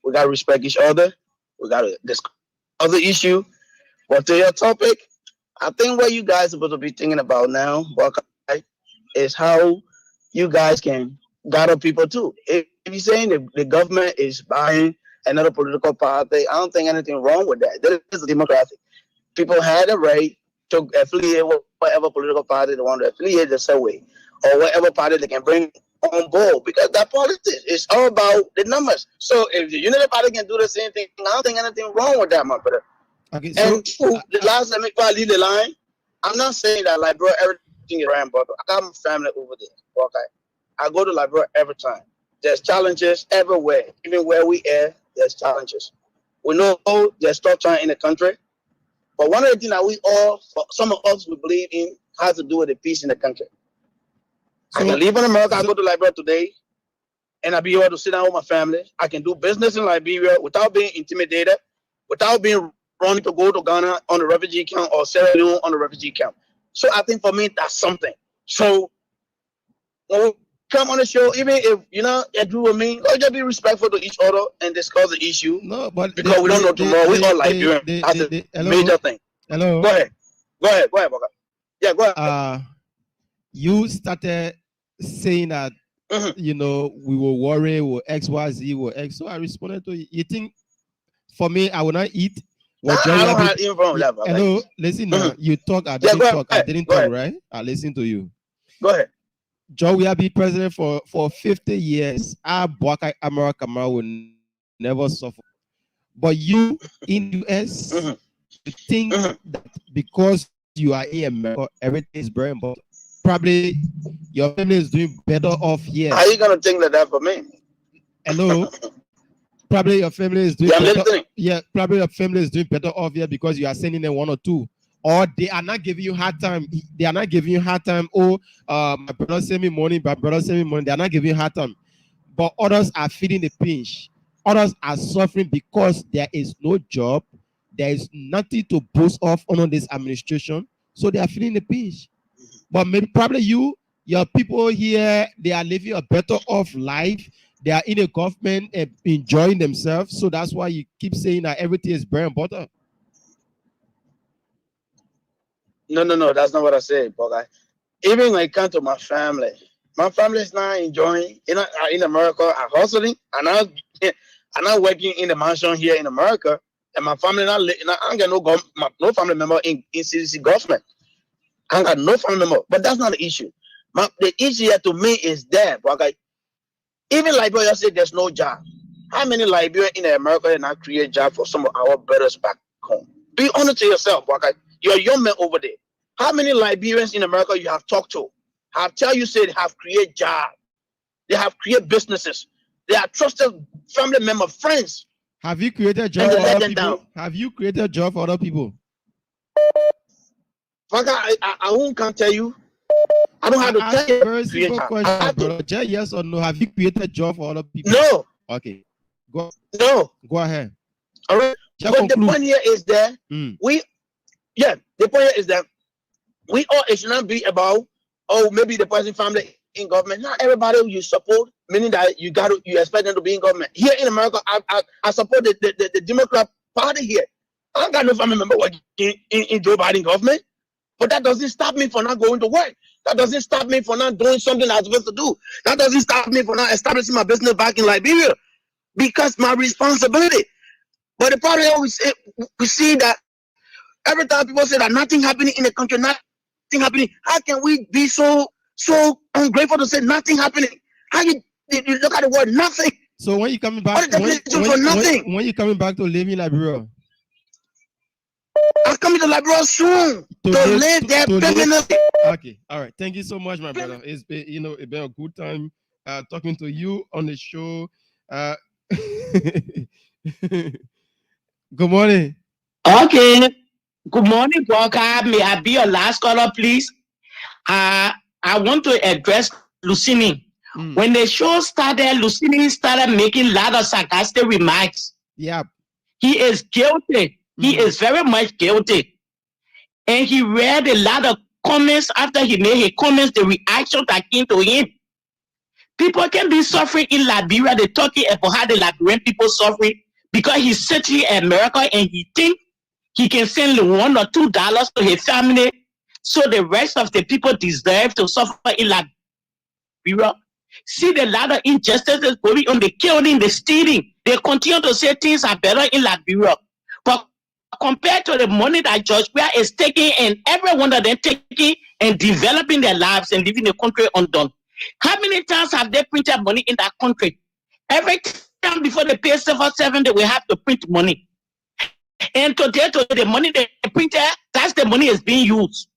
We got to respect each other. We got to discuss other issue. But to your topic, I think what you guys are supposed to be thinking about now, Buckeye, is how you guys can gather people too. If you're saying the government is buying another political party, I don't think anything wrong with that. That is democratic. People had a right to affiliate with whatever political party they want to affiliate themselves with, or whatever party they can bring on board, because that politics is all about the numbers. So if the Unity Party can do the same thing, I don't think anything wrong with that, my brother. Okay, and the last let me probably lead the line. I'm not saying that like bro everything is right, but I got my family over there. Okay, I go to like bro every time. There's challenges everywhere, even where we are. There's challenges. We know there's tough time in the country, but one of the things that we all, some of us, we believe in has to do with the peace in the country. I can live in America. I go to Liberia today, and I'll be able to sit down with my family. I can do business in Liberia without being intimidated, without being running to go to Ghana on the refugee camp or Sierra Leone on the refugee camp. So I think for me, that's something. So when we come on the show, even if you know agree with me, let's just be respectful to each other and discuss the issue. No, but because we don't know tomorrow, we all Liberian. That's a major thing. Hello. Go ahead, Boga. Yeah, go ahead. You started saying that you know we will worry, will XYZ, will X. So I responded to you. You think for me, I will not eat. I don't have even from that. Hello, listen now. You talk, I didn't talk. I didn't talk, right? I listen to you. Go ahead. Joe, we have been president for 50 years. Our Bwaka America will never suffer. But you in the US, you think that because you are in America, everything is very important. Probably your family is doing better off here. How are you gonna think that for me? Hello. Probably your family is doing better. Yeah, probably your family is doing better off here because you are sending them one or two, or they are not giving you hard time. They are not giving you hard time. Oh, my brother send me money, my brother send me money. They are not giving you hard time, but others are feeling the pinch. Others are suffering because there is no job. There is nothing to boast off under this administration, so they are feeling the pinch. But maybe probably your people here, they are living a better off life. They are in a government and enjoying themselves. So that's why you keep saying that everything is bread and butter. No, that's not what I said, Boga. Even when it comes to my family is not enjoying. You know, in America, I'm hustling, and I'm not working in the mansion here in America, and my family I don't got no family member in CDC government. I got no family member, but that's not the issue. The issue here to me is that, Boga. Even Liberia said there's no job. How many Liberians in America did not create jobs for some of our brothers back home? Be honest to yourself, okay? You're a young man over there. How many Liberians in America you have talked to? Have tell you said have created jobs. They have created businesses. They are trusted family member, friends. Have you created jobs for other people? Have you created a job for other people? I won't come tell you. I don't have to tell you. Very simple question, brother. Just yes or no. Have you created a job for other people? No. Okay. Go ahead. All right. But the point here is that the point here is that we all, it should not be about, oh, maybe the person family in government. Not everybody you support, meaning that you expect them to be in government. Here in America, I support the Democrat Party here. I don't got no family member working in Joe Biden government. But that doesn't stop me from not going to work. That doesn't stop me from not doing something I'm supposed to do. That doesn't stop me from not establishing my business back in Liberia, because my responsibility. But the problem is we see that every time people say that nothing happening in the country, nothing happening. How can we be so ungrateful to say nothing happening? How you look at the word nothing? So when you coming back, when you coming back to live in Liberia? I'm coming to Liberia soon to live there permanently. Okay, all right. Thank you so much, my brother. It's been a good time talking to you on the show. Good morning. Okay. Good morning, Walker. May I be your last caller, please? I want to address Lucini. When the show started, Lucini started making a lot of sarcastic remarks. Yeah. He is guilty. He is very much guilty. And he read a lot of comments after he made his comments, the reaction that came to him. People can be suffering in Liberia. They're talking about how the Liberian people suffering because he's sitting in America and he thinks he can send $1 or $2 to his family, so the rest of the people deserve to suffer in Liberia. See the lot of injustices going on, the killing, the stealing. They continue to say things are better in Liberia. But compared to the money that George Weah is taking and everyone that they're taking and developing their lives and leaving the country undone. How many times have they printed money in that country? Every time before they pay Civil 7, they will have to print money. And today, the money they printed, that's the money is being used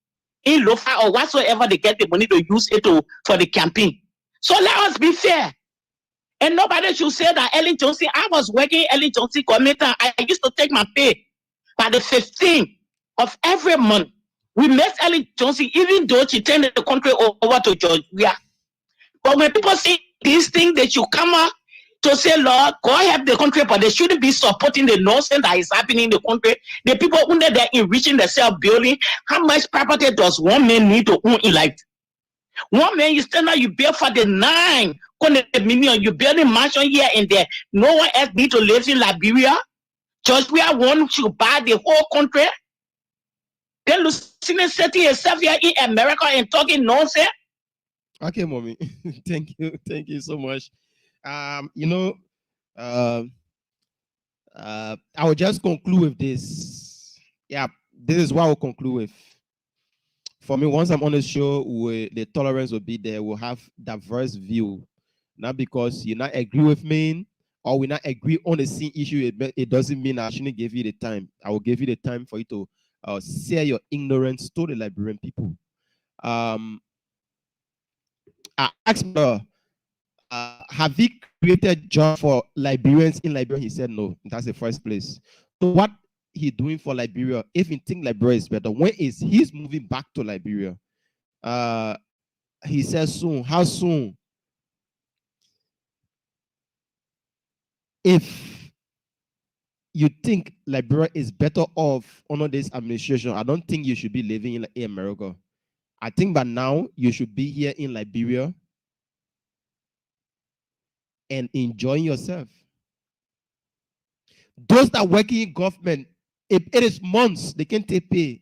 in Lofa or whatsoever they get the money to use it for the campaign. So let us be fair. And nobody should say that Ellen Johnson, I was working Ellen Johnson committee. I used to take my pay by the 15th of every month. We met Ellen Johnson, even though she turned the country over to George Weah. But when people see these things, they should come out to say, Lord, God help the country, but they shouldn't be supporting the nonsense that is happening in the country. The people under there enriching themselves building. How much property does one man need to own in life? One man, you stand out, you build for the 9 million, you building mansion here and there. No one else need to live in Liberia. Just we are one to buy the whole country. Then Lucina setting herself here in America and talking nonsense. Okay, mommy. Thank you so much. I will just conclude with this. Yeah, this is what I'll conclude with. For me, once I'm on the show, the tolerance will be there. We'll have diverse view. Not because you not agree with me or we not agree on the same issue, it doesn't mean I shouldn't give you the time. I will give you the time for you to share your ignorance to the Liberian people. I asked her, have he created job for Liberians in Liberia? He said no. That's the first place. So what he doing for Liberia? If he think Liberia is better, when is he's moving back to Liberia? He says soon. How soon? If you think Liberia is better off under this administration, I don't think you should be living in America. I think by now you should be here in Liberia and enjoying yourself. Those that work in government, it is months, they can't take pay.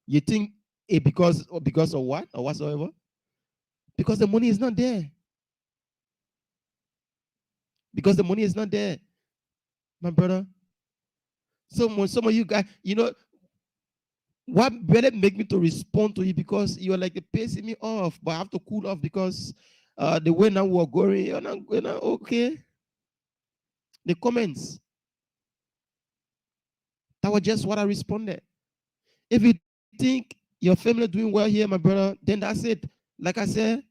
You think it because of what or whatsoever? Because the money is not there. Because the money is not there, my brother. Some of you guys, what better make me to respond to you because you're like pissing me off, but I have to cool off because the way now we're going, you're not okay. The comments. That was just what I responded. If you think your family doing well here, my brother, then that's it. Like I said,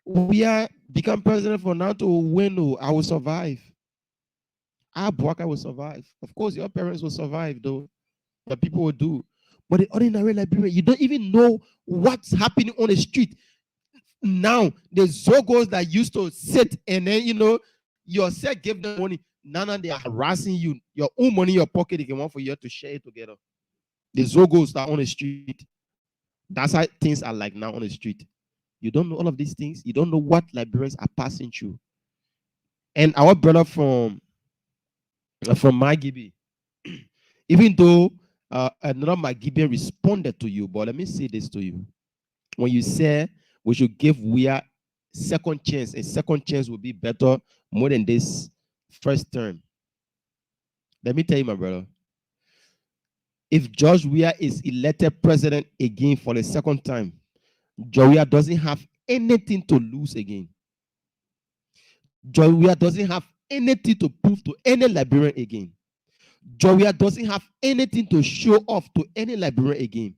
we are become president for now to win. I will survive. I will survive. Of course, your parents will survive, though. But people will do. But the ordinary Liberian, you don't even know what's happening on the street. Now, the Zogos that used to sit and then, yourself give them money. Now they are harassing you. Your own money in your pocket, they can want for you to share it together. The Zogos that are on the street. That's how things are like now on the street. You don't know all of these things. You don't know what Liberians are passing through. And our brother from Magibi, even though another Magibian responded to you, but let me say this to you. When you say we should give Weah second chance, a second chance will be better more than this first term. Let me tell you, my brother. If George Weah is elected president again for the second time, George Weah doesn't have anything to lose again. George Weah doesn't have anything to prove to any Liberian again. George Weah doesn't have anything to show off to any Liberian again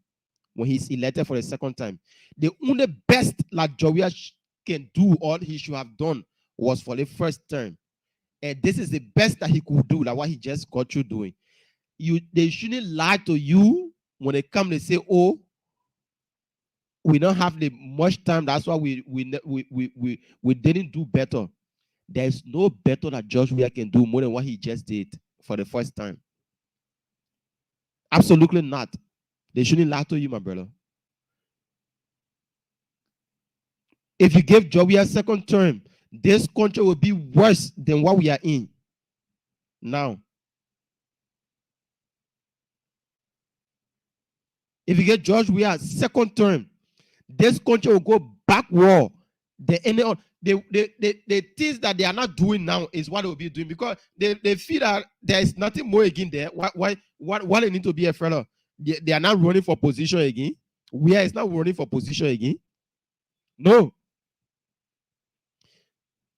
when he's elected for the second time. The only best like George Weah can do, all he should have done, was for the first term. And this is the best that he could do, like what he just got through doing. They shouldn't lie to you when they come, they say, oh, we don't have the much time, that's why we didn't do better. There's no better that George Weah can do more than what he just did for the first time. Absolutely not. They shouldn't lie to you, my brother. If you give George Weah a second term, this country will be worse than what we are in now. If you get George Weah second term, this country will go backward. The things that they are not doing now is what they will be doing, because they feel that there is nothing more again there. Why they need to be a fellow? They are not running for position again. Weah is not running for position again. No.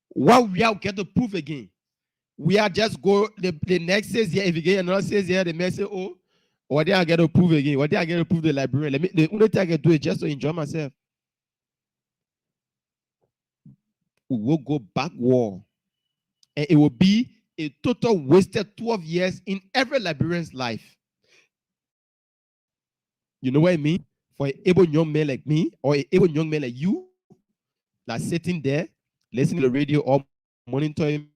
What we are get to prove again? We are just go the next 6 years. If you get another 6 years, the may say, oh, what they are going to prove again? What they are going to prove the librarian? The only thing I can do is just to enjoy myself. We will go backward, and it will be a total wasted 12 years in every librarian's life. You know what I mean? For an able young man like me, or an able young man like you, that's sitting there, listening to the radio or monitoring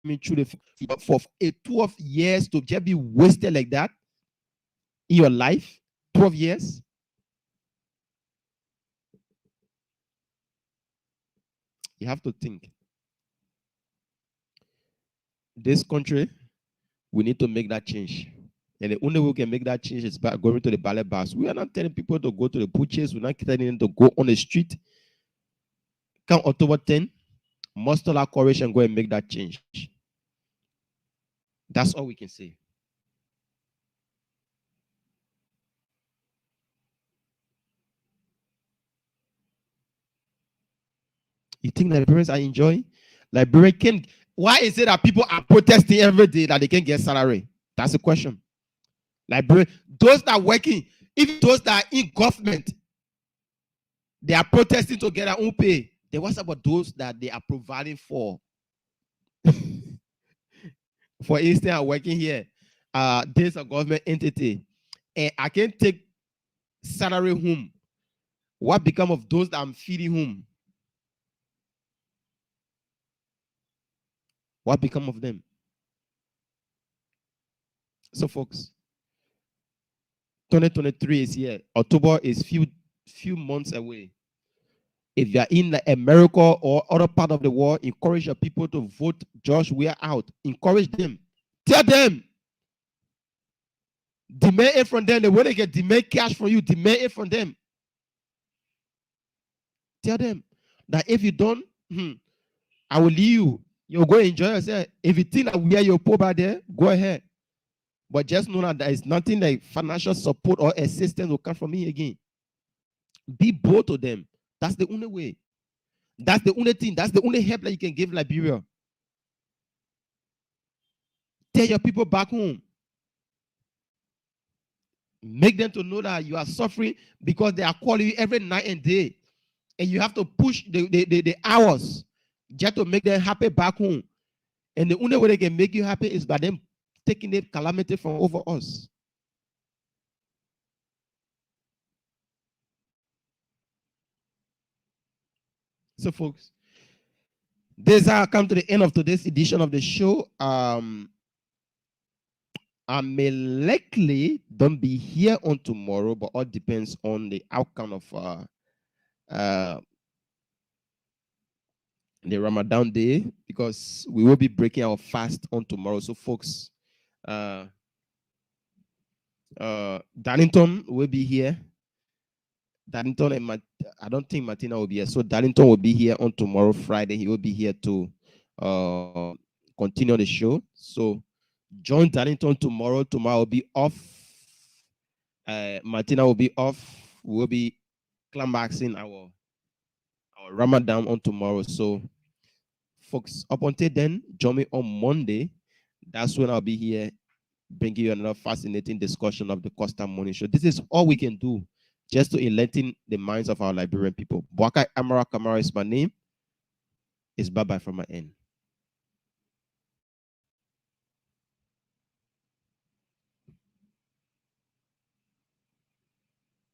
me through the for a 12 years to just be wasted like that in your life, 12 years. You have to think. This country, we need to make that change. And the only way we can make that change is by going to the ballet bars. We are not telling people to go to the butchers. We're not telling them to go on the street. Come October 10, muster our courage and go and make that change. That's all we can say. You think Liberians are enjoying? Liberian can. Why is it that people are protesting every day that they can get salary? That's the question. Liberian, those that are working, even those that are in government, they are protesting to get their own pay. Then what's about those that they are providing for? For instance, I'm working here. There's a government entity, and I can take salary home. What become of those that I'm feeding home? What become of them? So, folks, 2023 is here. October is few months away. If you are in America or other part of the world, encourage your people to vote George Weah out. Encourage them. Tell them. Demand it from them. The way they get demand cash from you, demand it from them. Tell them that if you don't, I will leave you. You'll go enjoy yourself. If you think that we are your poor by there, go ahead. But just know that there is nothing like financial support or assistance will come from me again. Be bold to them. That's the only way. That's the only thing. That's the only help that you can give Liberia. Tell your people back home. Make them to know that you are suffering because they are calling you every night and day. And you have to push the hours just to make them happy back home. And the only way they can make you happy is by them taking the calamity from over us. So, folks, this is how I come to the end of today's edition of the show. I may likely don't be here on tomorrow, but all depends on the outcome of the Ramadan day, because we will be breaking our fast on tomorrow. So, folks, Darlington will be here. Darlington and I don't think Martina will be here. So Darlington will be here on tomorrow, Friday. He will be here to continue the show. So join Darlington tomorrow. Tomorrow will be off. Martina will be off. We will be climaxing our Ramadan on tomorrow. So, folks, up until then, join me on Monday. That's when I'll be here, bringing you another fascinating discussion of the Costa Morning Show. This is all we can do just to enlighten the minds of our Liberian people. Boakai Amara Kamara is my name. It's bye-bye from my end.